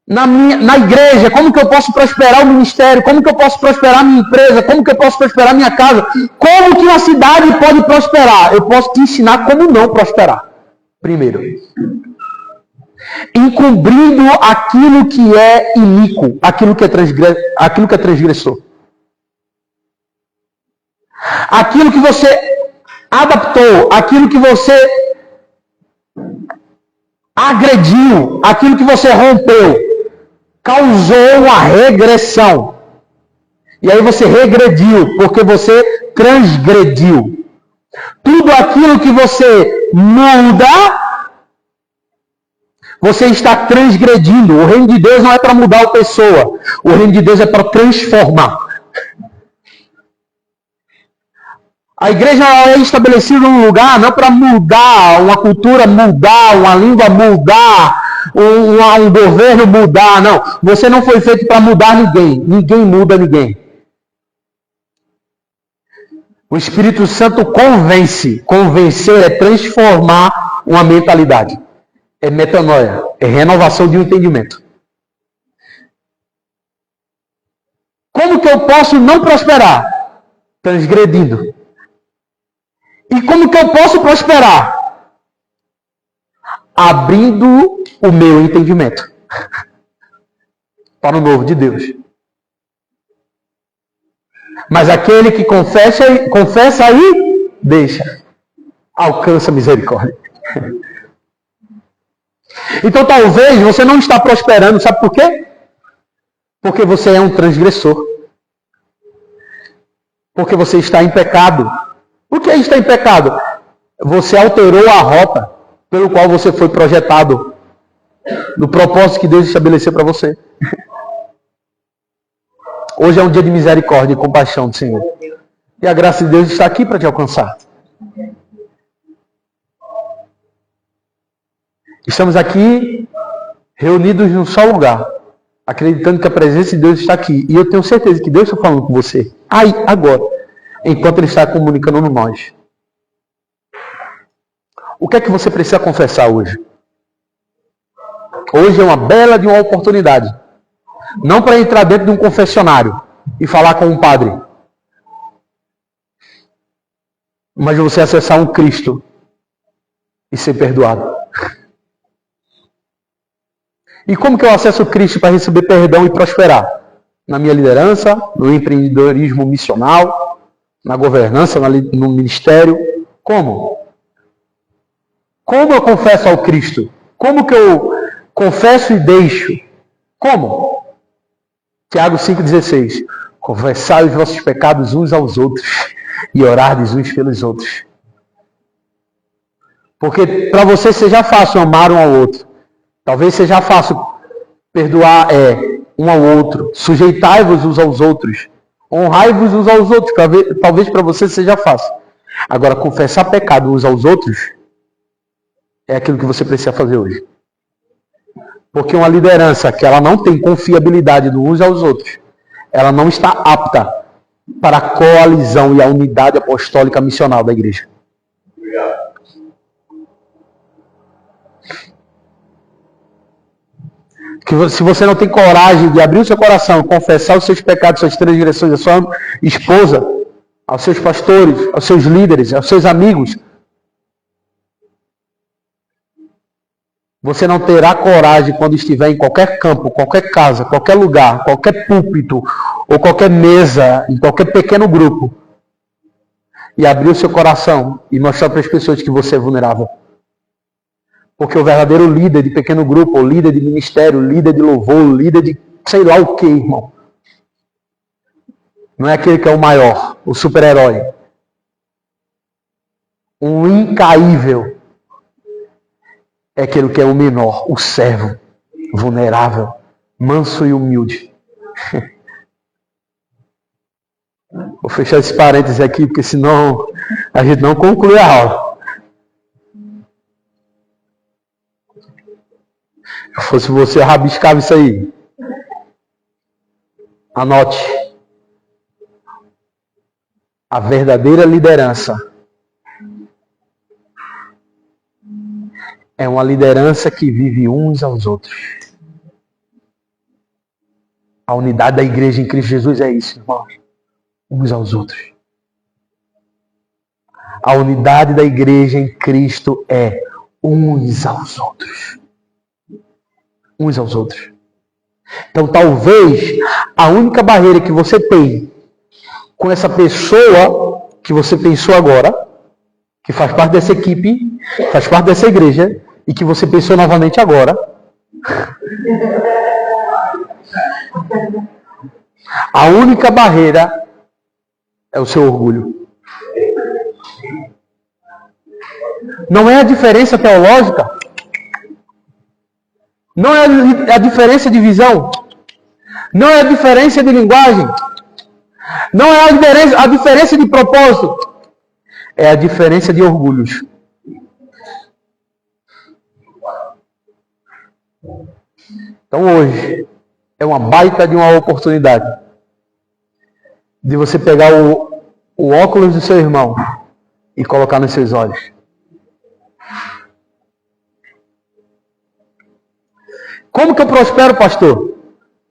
na igreja? Como que eu posso prosperar o ministério? Como que eu posso prosperar a minha empresa? Como que eu posso prosperar a minha casa? Como que uma cidade pode prosperar? Eu posso te ensinar como não prosperar. Primeiro, encobrindo aquilo que é iníquo, aquilo que é transgressor. Aquilo que você adaptou, aquilo que você agrediu, aquilo que você rompeu, causou uma regressão. E aí você regrediu, porque você transgrediu. Tudo aquilo que você muda, você está transgredindo. O reino de Deus não é para mudar a pessoa. O reino de Deus é para transformar. A igreja é estabelecida num lugar não para mudar uma cultura, mudar uma língua, mudar um governo, mudar. Não. Você não foi feito para mudar ninguém. Ninguém muda ninguém. O Espírito Santo convence. Convencer é transformar uma mentalidade. É metanoia, é renovação de um entendimento. Como que eu posso não prosperar? Transgredindo. E como que eu posso prosperar? Abrindo o meu entendimento para o novo de Deus. Mas aquele que confessa aí, deixa. Alcança a misericórdia. Então talvez você não está prosperando, sabe por quê? Porque você é um transgressor. Porque você está em pecado. Por que está em pecado? Você alterou a rota pelo qual você foi projetado, no propósito que Deus estabeleceu para você. Hoje é um dia de misericórdia e compaixão do Senhor. E a graça de Deus está aqui para te alcançar. Estamos aqui reunidos num só lugar, acreditando que a presença de Deus está aqui. E eu tenho certeza que Deus está falando com você. Aí, agora, enquanto Ele está comunicando com nós. O que é que você precisa confessar hoje? Hoje é uma bela de uma oportunidade. Não para entrar dentro de um confessionário e falar com um padre. Mas você acessar um Cristo e ser perdoado. E como que eu acesso Cristo para receber perdão e prosperar? Na minha liderança, no empreendedorismo missional, na governança, no ministério. Como? Como eu confesso ao Cristo? Como que eu confesso e deixo? Como? Tiago 5,16. Confessai os vossos pecados uns aos outros e orardes uns pelos outros. Porque para você seja fácil amar um ao outro. Talvez seja fácil perdoar um ao outro. Sujeitai-vos uns aos outros. Honrai-vos uns aos outros. Talvez para você seja fácil. Agora, confessar pecado uns aos outros é aquilo que você precisa fazer hoje. Porque uma liderança que ela não tem confiabilidade uns aos outros, ela não está apta para a coalizão e a unidade apostólica missional da igreja. Obrigado. Que se você não tem coragem de abrir o seu coração, confessar os seus pecados, suas transgressões, a sua esposa, aos seus pastores, aos seus líderes, aos seus amigos, você não terá coragem quando estiver em qualquer campo, qualquer casa, qualquer lugar, qualquer púlpito, ou qualquer mesa, em qualquer pequeno grupo, e abrir o seu coração e mostrar para as pessoas que você é vulnerável. Porque o verdadeiro líder de pequeno grupo, ou líder de ministério, líder de louvor, líder de sei lá o que, irmão, não é aquele que é o maior, o super-herói. Um incaível é aquele que é o menor, o servo, vulnerável, manso e humilde. Vou fechar esse parênteses aqui, porque senão a gente não conclui a aula. Se eu fosse você, rabiscava isso aí. Anote. A verdadeira liderança é uma liderança que vive uns aos outros. A unidade da igreja em Cristo Jesus é isso, irmãos. Uns aos outros. A unidade da igreja em Cristo é uns aos outros. Uns aos outros. Então, talvez, a única barreira que você tem com essa pessoa que você pensou agora, que faz parte dessa equipe, faz parte dessa igreja, e que você pensou novamente agora, a única barreira é o seu orgulho. Não é a diferença teológica. Não é a diferença de visão. Não é a diferença de linguagem. Não é a diferença de propósito. É a diferença de orgulhos. Então hoje é uma baita de uma oportunidade de você pegar o óculos do seu irmão e colocar nos seus olhos. Como que eu prospero, pastor?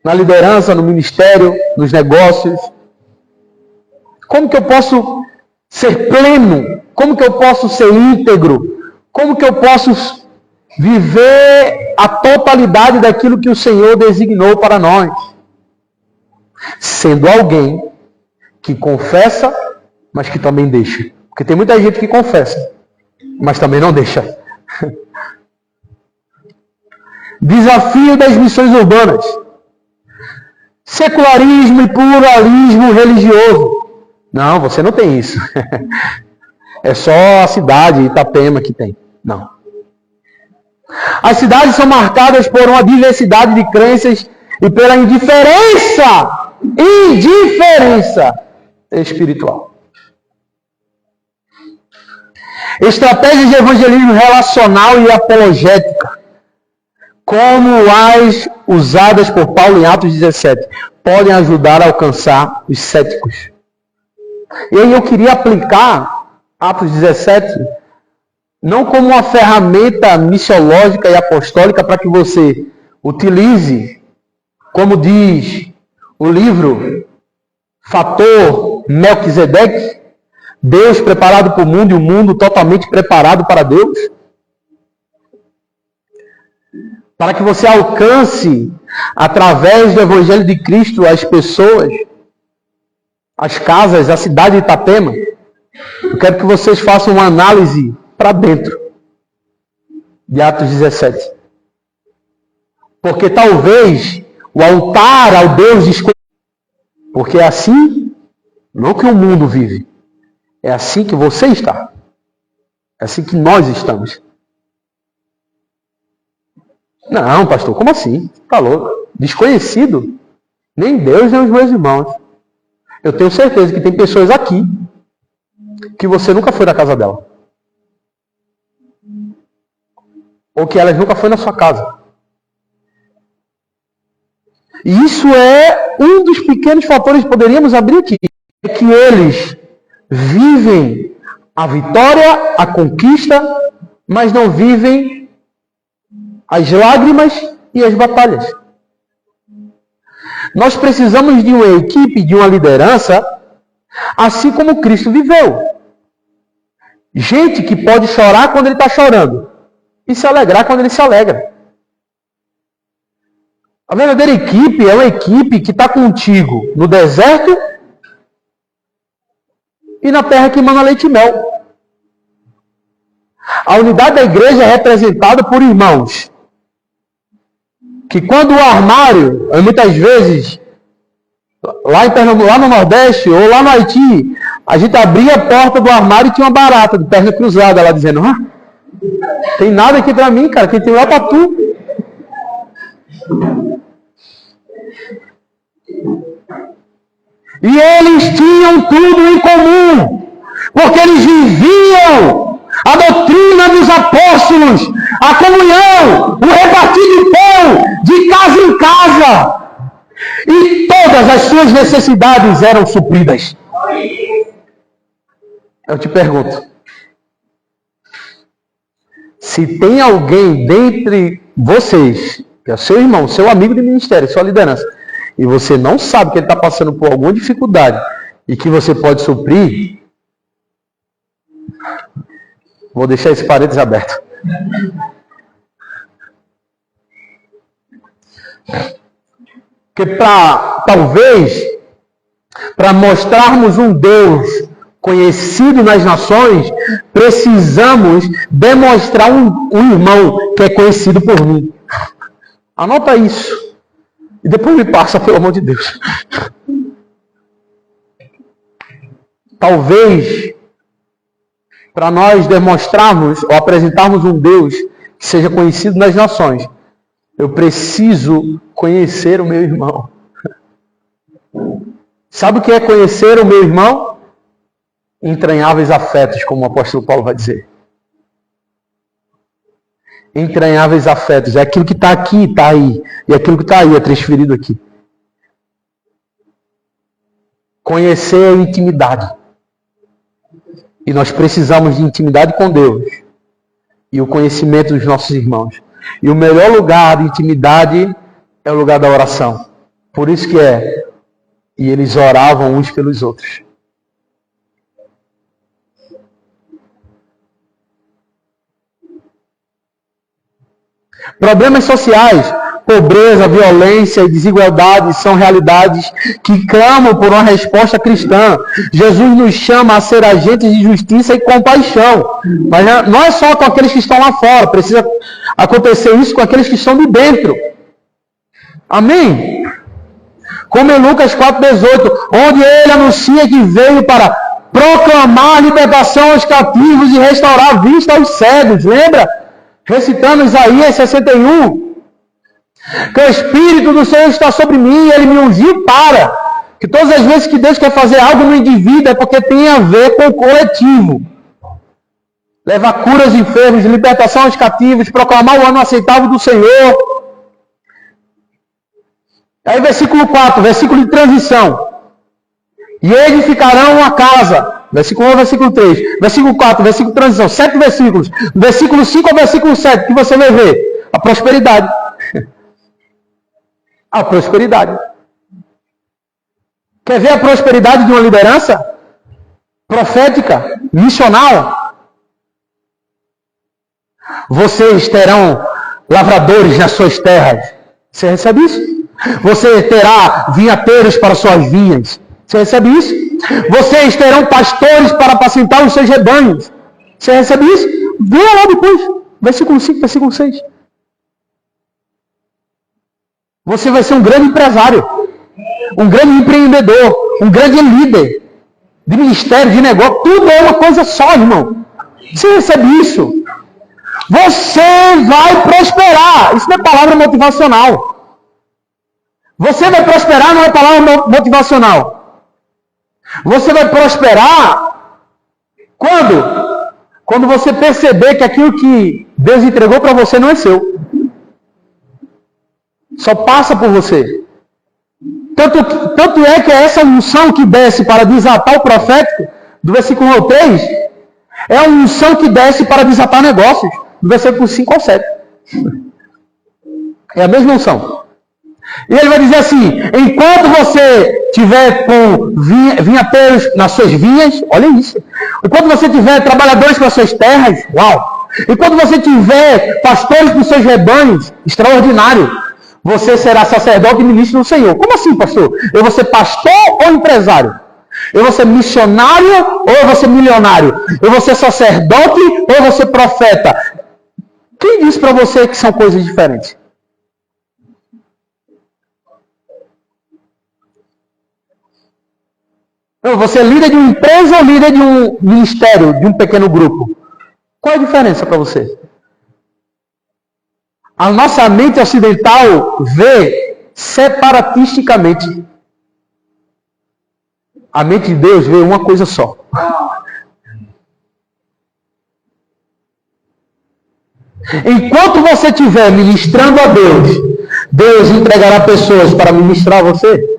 Na liderança, no ministério, nos negócios. Como que eu posso ser pleno? Como que eu posso ser íntegro? Como que eu posso viver a totalidade daquilo que o Senhor designou para nós? Sendo alguém que confessa, mas que também deixa. Porque tem muita gente que confessa, mas também não deixa. Desafio das missões urbanas. Secularismo e pluralismo religioso. Não, você não tem isso. É só a cidade Itapema que tem. Não. As cidades são marcadas por uma diversidade de crenças e pela indiferença espiritual. Estratégias de evangelismo relacional e apologética, como as usadas por Paulo em Atos 17, podem ajudar a alcançar os céticos. E aí eu queria aplicar Atos 17 não como uma ferramenta missiológica e apostólica para que você utilize, como diz o livro Fator Melquisedeque, Deus preparado para o mundo e o mundo totalmente preparado para Deus. Para que você alcance, através do Evangelho de Cristo, as pessoas, as casas, a cidade de Itapema. Eu quero que vocês façam uma análise para dentro de Atos 17. Porque talvez o altar ao Deus escolhido, porque é assim, não que o mundo vive, é assim que você está. É assim que nós estamos. Não, pastor, como assim? Tá louco? Desconhecido? Nem Deus, nem os meus irmãos. Eu tenho certeza que tem pessoas aqui que você nunca foi na casa dela. Ou que elas nunca foram na sua casa. E isso é um dos pequenos fatores que poderíamos abrir aqui. É que eles vivem a vitória, a conquista, mas não vivem as lágrimas e as batalhas. Nós precisamos de uma equipe, de uma liderança, assim como Cristo viveu. Gente que pode chorar quando ele está chorando e se alegrar quando ele se alegra. A verdadeira equipe é uma equipe que está contigo no deserto e na terra que emana leite e mel. A unidade da igreja é representada por irmãos que quando o armário, muitas vezes, lá em Pernambuco, lá no Nordeste ou lá no Haiti, a gente abria a porta do armário e tinha uma barata de perna cruzada lá dizendo: tem nada aqui para mim, cara, quem tem lá para tu. E eles tinham tudo em comum, porque eles viviam a doutrina dos apóstolos, a comunhão, o repartir de pão, de casa em casa. E todas as suas necessidades eram supridas. Eu te pergunto, se tem alguém dentre vocês, que é seu irmão, seu amigo de ministério, sua liderança, e você não sabe que ele está passando por alguma dificuldade e que você pode suprir, vou deixar esse parênteses aberto. Porque talvez, para mostrarmos um Deus conhecido nas nações, precisamos demonstrar um irmão que é conhecido por mim. Anota isso. E depois me passa, pelo amor de Deus. Talvez, para nós demonstrarmos ou apresentarmos um Deus que seja conhecido nas nações, eu preciso conhecer o meu irmão. Sabe o que é conhecer o meu irmão? Entranháveis afetos, como o apóstolo Paulo vai dizer. Entranháveis afetos. É aquilo que está aqui, está aí. E aquilo que está aí é transferido aqui. Conhecer a intimidade. E nós precisamos de intimidade com Deus. E o conhecimento dos nossos irmãos. E o melhor lugar de intimidade é o lugar da oração. Por isso que é. E eles oravam uns pelos outros. Problemas sociais, pobreza, violência e desigualdade são realidades que clamam por uma resposta cristã. Jesus nos chama a ser agentes de justiça e compaixão. Mas não é só com aqueles que estão lá fora, precisa acontecer isso com aqueles que estão de dentro. Amém? Como em Lucas 4,18, onde ele anuncia que veio para proclamar a libertação aos cativos e restaurar a vista aos cegos. Lembra? Recitando Isaías 61. Que o Espírito do Senhor está sobre mim e ele me ungiu para. Que todas as vezes que Deus quer fazer algo no indivíduo é porque tem a ver com o coletivo. Levar curas aos enfermos, libertação aos cativos, proclamar o ano aceitável do Senhor. Aí versículo 4, versículo de transição. E edificarão uma casa. Versículo 1 ao versículo 3. Versículo 4, versículo de transição. 7 versículos. Versículo 5 ao versículo 7. Que você vai ver? A prosperidade. A prosperidade. Quer ver a prosperidade de uma liderança? Profética, missional. Vocês terão lavradores nas suas terras. Você recebe isso? Você terá vinhateiros para suas vinhas. Você recebe isso? Vocês terão pastores para apacentar os seus rebanhos. Você recebe isso? Vê lá depois. Versículo 5, versículo 6. Você vai ser um grande empresário. Um grande empreendedor. Um grande líder. De ministério, de negócio. Tudo é uma coisa só, irmão. Você recebe isso? Você vai prosperar. Isso não é palavra motivacional. Você vai prosperar não é palavra motivacional. Você vai prosperar quando? Quando você perceber que aquilo que Deus entregou para você não é seu. Só passa por você. Tanto é que essa unção que desce para desatar o profético, do versículo 3, é a unção que desce para desatar negócios, do versículo 5 ao 7. É a mesma unção. E ele vai dizer assim, enquanto você tiver com vinhateiros nas suas vinhas, olha isso. Enquanto você tiver trabalhadores para suas terras, uau. Enquanto você tiver pastores para os seus rebanhos, extraordinário. você será sacerdote e ministro do Senhor. Como assim, pastor? Eu vou ser pastor ou empresário? Eu vou ser missionário ou eu vou ser milionário? Eu vou ser sacerdote ou eu vou ser profeta? Quem disse para você que são coisas diferentes? Você é líder de uma empresa ou líder de um ministério, de um pequeno grupo? Qual é a diferença para você? A nossa mente ocidental vê separatisticamente. A mente de Deus vê uma coisa só. Enquanto você estiver ministrando a Deus, Deus entregará pessoas para ministrar a você.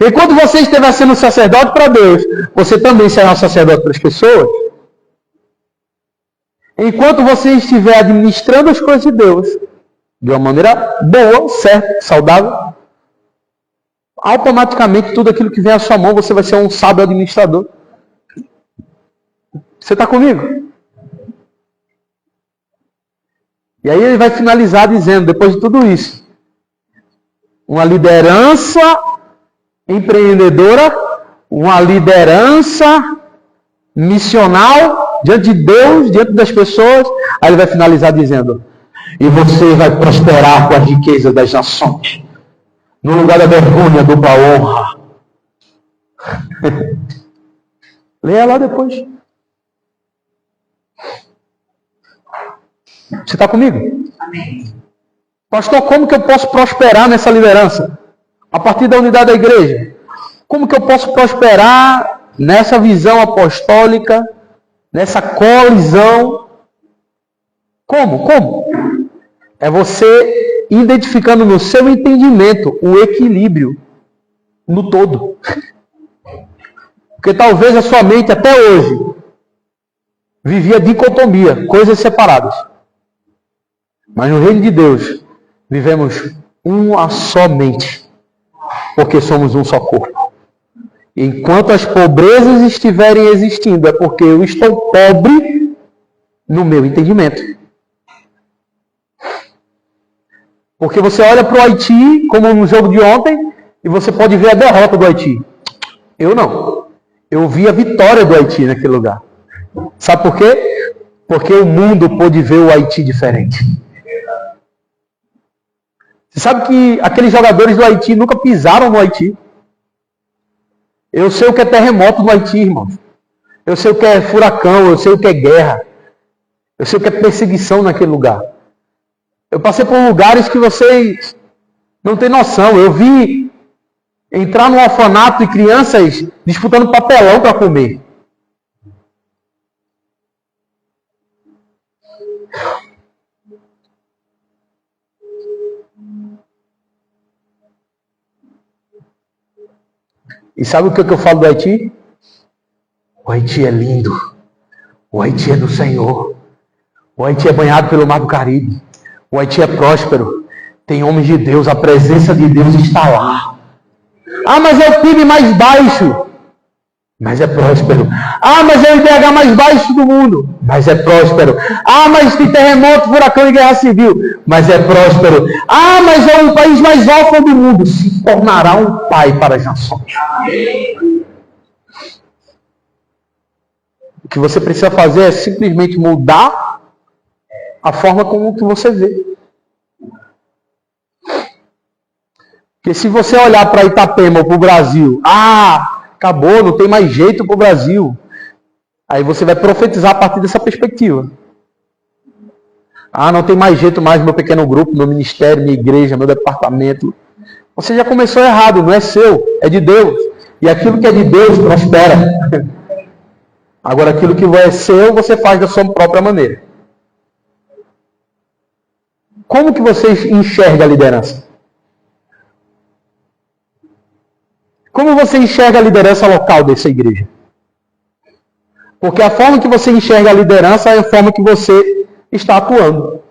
Enquanto você estiver sendo sacerdote para Deus, você também será um sacerdote para as pessoas. Enquanto você estiver administrando as coisas de Deus, de uma maneira boa, certa, saudável, automaticamente tudo aquilo que vem à sua mão, você vai ser um sábio administrador. Você está comigo? E aí ele vai finalizar dizendo, depois de tudo isso, uma liderança empreendedora, uma liderança missional diante de Deus, diante das pessoas. Aí ele vai finalizar dizendo, e você vai prosperar com a riqueza das nações. No lugar da vergonha, dupla honra. Leia lá depois. Você está comigo? Amém. Pastor, como que eu posso prosperar nessa liderança? A partir da unidade da igreja. Como que eu posso prosperar nessa visão apostólica, nessa colisão? Como? É você identificando no seu entendimento o equilíbrio no todo. Porque talvez a sua mente até hoje vivia dicotomia, coisas separadas. Mas no reino de Deus, vivemos uma só mente, porque somos um só corpo. Enquanto as pobrezas estiverem existindo, é porque eu estou pobre no meu entendimento. Porque você olha para o Haiti, como no jogo de ontem, e você pode ver a derrota do Haiti. Eu não. Eu vi a vitória do Haiti naquele lugar. Sabe por quê? Porque o mundo pôde ver o Haiti diferente. Você sabe que aqueles jogadores do Haiti nunca pisaram no Haiti? Eu sei o que é terremoto no Haiti, irmão. Eu sei o que é furacão, eu sei o que é guerra. Eu sei o que é perseguição naquele lugar. Eu passei por lugares que vocês não têm noção. Eu vi entrar num orfanato e crianças disputando papelão para comer. E sabe o que eu falo do Haiti? O Haiti é lindo. O Haiti é do Senhor. O Haiti é banhado pelo Mar do Caribe. O Haiti é próspero. Tem homens de Deus. A presença de Deus está lá. Ah, mas é o PIB mais baixo. Mas é próspero. Ah, mas é o IDH mais baixo do mundo. Mas é próspero. Ah, mas tem terremoto, furacão e guerra civil. Mas é próspero. Ah, mas é o país mais órfão do mundo. Se tornará um pai para as nações. O que você precisa fazer é simplesmente mudar a forma como que você vê. Porque se você olhar para Itapema ou para o Brasil, acabou, não tem mais jeito para o Brasil. Aí você vai profetizar a partir dessa perspectiva. Não tem mais jeito mais no meu pequeno grupo, meu ministério, minha igreja, meu departamento. Você já começou errado, não é seu, é de Deus. E aquilo que é de Deus prospera. Agora aquilo que é seu, você faz da sua própria maneira. Como que você enxerga a liderança? Como você enxerga a liderança local dessa igreja? Porque a forma que você enxerga a liderança é a forma que você está atuando.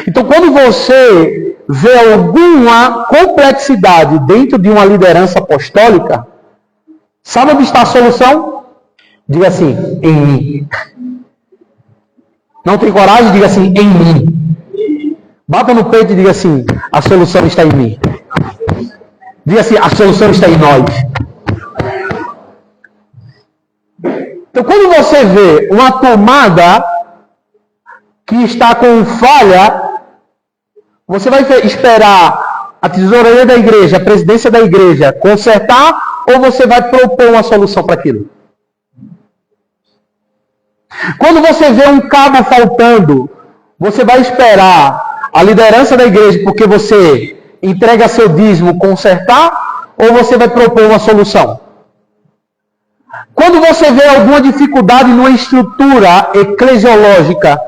Então, quando você vê alguma complexidade dentro de uma liderança apostólica, sabe onde está a solução? Diga assim, em mim. Não tem coragem? Diga assim, em mim. Bata no peito e diga assim: a solução está em mim. Diga assim: a solução está em nós. Então, quando você vê uma tomada que está com falha, você vai esperar a tesouraria da igreja, a presidência da igreja consertar, ou você vai propor uma solução para aquilo? Quando você vê um cabo faltando, você vai esperar a liderança da igreja, porque você entrega seu dízimo, consertar, ou você vai propor uma solução? Quando você vê alguma dificuldade numa estrutura eclesiológica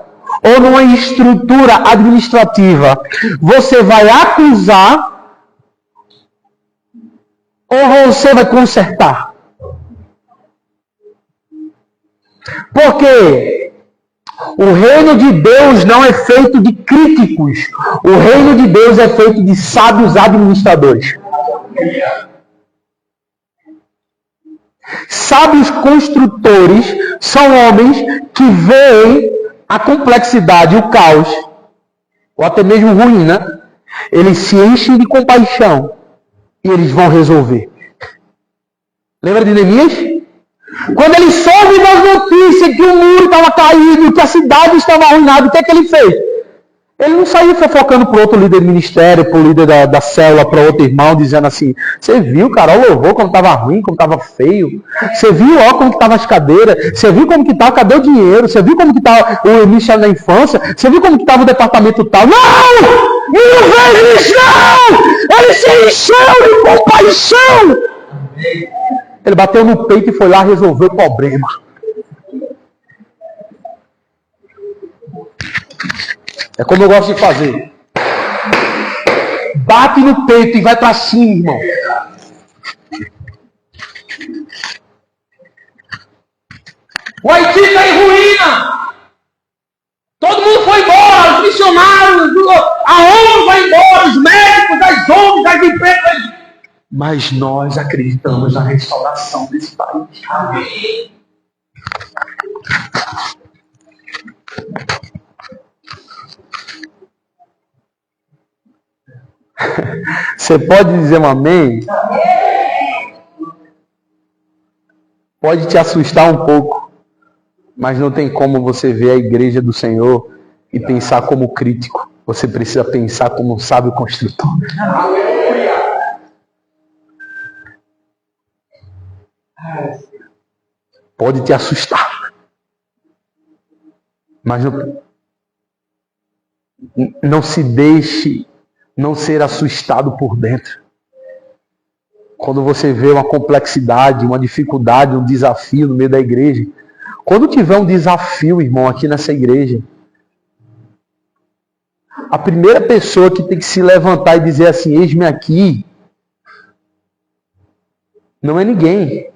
ou numa estrutura administrativa, você vai acusar ou você vai consertar? Porque o reino de Deus não é feito de críticos. O reino de Deus é feito de sábios administradores. Sábios construtores são homens que veem a complexidade, o caos, ou até mesmo ruína. Eles se enchem de compaixão e eles vão resolver. Lembra de Neemias? Quando ele soube das notícias que o muro estava caído, que a cidade estava arruinada, o que é que ele fez? Ele não saiu fofocando para outro líder do ministério, para o líder da célula, para outro irmão, dizendo assim: você viu, cara, o louvor como estava ruim, como estava feio. Você viu, ó, como que estavam as cadeiras. Você viu como que estava, cadê o dinheiro? Você viu como que estava o Ministério da Infância? Você viu como que estava o departamento tal? Não! Não fez isso, não! Ele se encheu de compaixão! Ele bateu no peito e foi lá resolver o problema. É como eu gosto de fazer. Bate no peito e vai para cima, irmão. O Haiti está em ruína. Todo mundo foi embora. Os missionários, a ONU vai embora. Os médicos, as ONGs, as empresas. Mas nós acreditamos na restauração desse país. Amém. Você pode dizer um amém? Pode te assustar um pouco, mas não tem como você ver a igreja do Senhor e pensar como crítico. Você precisa pensar como um sábio construtor. Pode te assustar, mas não se deixe não ser assustado por dentro. Quando você vê uma complexidade, uma dificuldade, um desafio no meio da igreja. Quando tiver um desafio, irmão, aqui nessa igreja, a primeira pessoa que tem que se levantar e dizer assim: eis-me aqui, não é ninguém.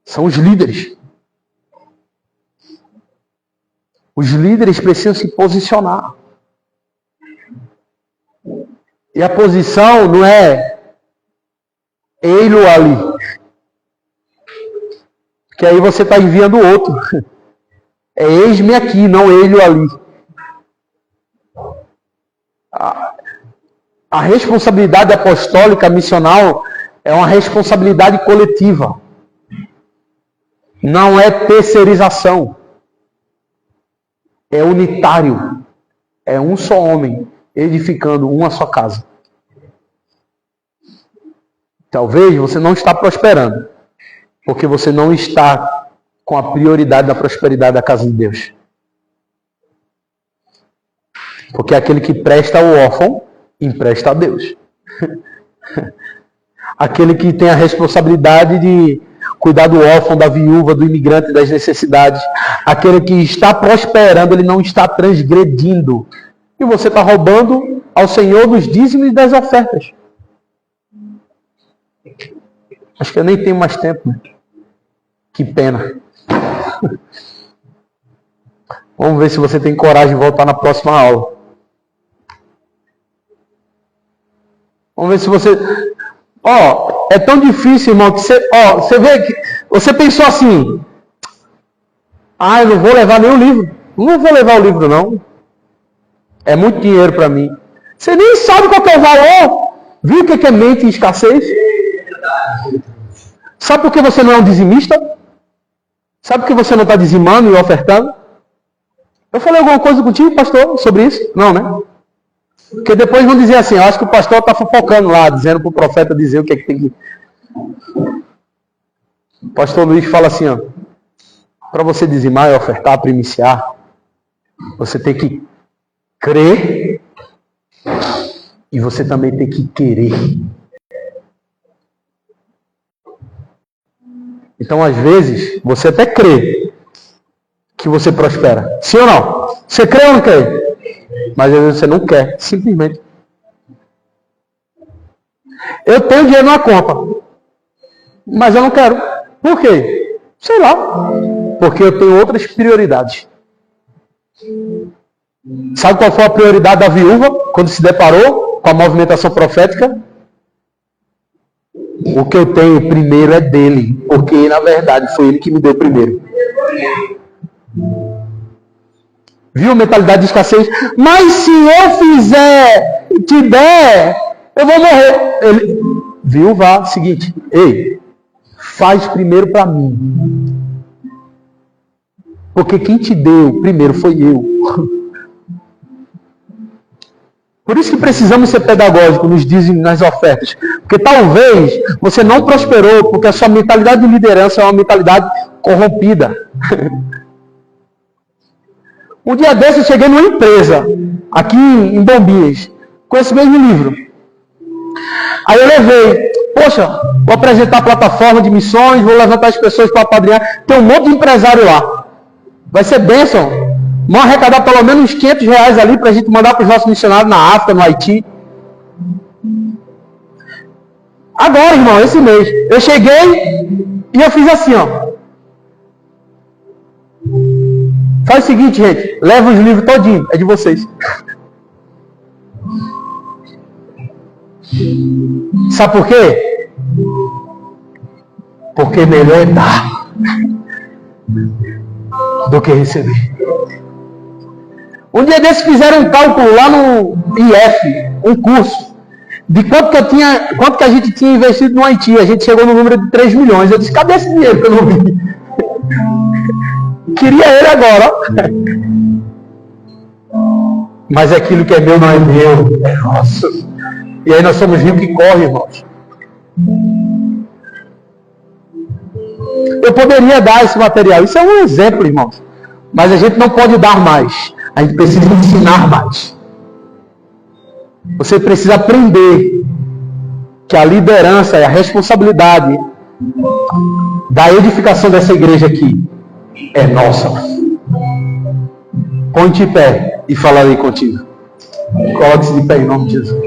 São os líderes. Os líderes precisam se posicionar. E a posição não é ele ali. Que aí você está enviando o outro. É eis-me aqui, não ele ali. A responsabilidade apostólica missional é uma responsabilidade coletiva. Não é terceirização. É unitário. É um só homem edificando uma só casa. Talvez você não está prosperando, porque você não está com a prioridade da prosperidade da casa de Deus. Porque aquele que presta ao órfão, empresta a Deus. Aquele que tem a responsabilidade de cuidar do órfão, da viúva, do imigrante, das necessidades. Aquele que está prosperando, ele não está transgredindo. E você está roubando ao Senhor dos dízimos e das ofertas. Acho que eu nem tenho mais tempo, né? Que pena. Vamos ver se você tem coragem de voltar na próxima aula. Vamos ver se você... é tão difícil, irmão, que você vê que... Você pensou assim... eu não vou levar nenhum livro. Não vou levar o livro, não. É muito dinheiro para mim. Você nem sabe qual que é o valor. Viu o que é mente e escassez? Sabe por que você não é um dizimista? Sabe por que você não está dizimando e ofertando? Eu falei alguma coisa contigo, pastor, sobre isso? Não, né? Porque depois vão dizer assim, eu acho que o pastor está fofocando lá, dizendo para o profeta dizer o que é que tem que... O pastor Luiz fala assim, ó, para você dizimar e ofertar, primiciar, você tem que crer e você também tem que querer. Então, às vezes, você até crê que você prospera. Sim ou não? Você crê ou não crê? Mas às vezes você não quer, simplesmente. Eu tenho dinheiro na conta, mas eu não quero. Por quê? Sei lá. Porque eu tenho outras prioridades. Sabe qual foi a prioridade da viúva quando se deparou com a movimentação profética? O que eu tenho primeiro é dele, porque na verdade foi ele que me deu primeiro. Viu a mentalidade de escassez? Mas se eu fizer, te der, eu vou morrer. Ele, viu, vá, seguinte, ei, faz primeiro para mim. Porque quem te deu primeiro foi eu. Por isso que precisamos ser pedagógicos nos dízimos, nas ofertas. Porque talvez você não prosperou porque a sua mentalidade de liderança é uma mentalidade corrompida. Um dia desse eu cheguei numa empresa, aqui em Bombinhas, com esse mesmo livro. Aí eu levei, poxa, vou apresentar a plataforma de missões, vou levantar as pessoas para apadrinhar. Tem um monte de empresário lá. Vai ser bênção. Vamos arrecadar pelo menos uns R$500 ali para a gente mandar para os nossos missionários na África, no Haiti. Agora, irmão, esse mês. Eu cheguei e eu fiz assim, ó. Faz o seguinte, gente. Leva os livros todinho. É de vocês. Sabe por quê? Porque melhor é dar do que receber. Um dia desses fizeram um cálculo lá no IF, um curso, de quanto que a gente tinha investido no Haiti. A gente chegou no número de 3 milhões. Eu disse, cadê esse dinheiro que eu não vi? Queria ele agora. Mas aquilo que é meu não é meu, é nosso. E aí nós somos rios que correm, irmãos. Eu poderia dar esse material. Isso é um exemplo, irmãos. Mas a gente não pode dar mais. A gente precisa ensinar mais. Você precisa aprender que a liderança e a responsabilidade da edificação dessa igreja aqui é nossa. Põe-te em pé e falarei contigo. Coloque-se de pé em nome de Jesus.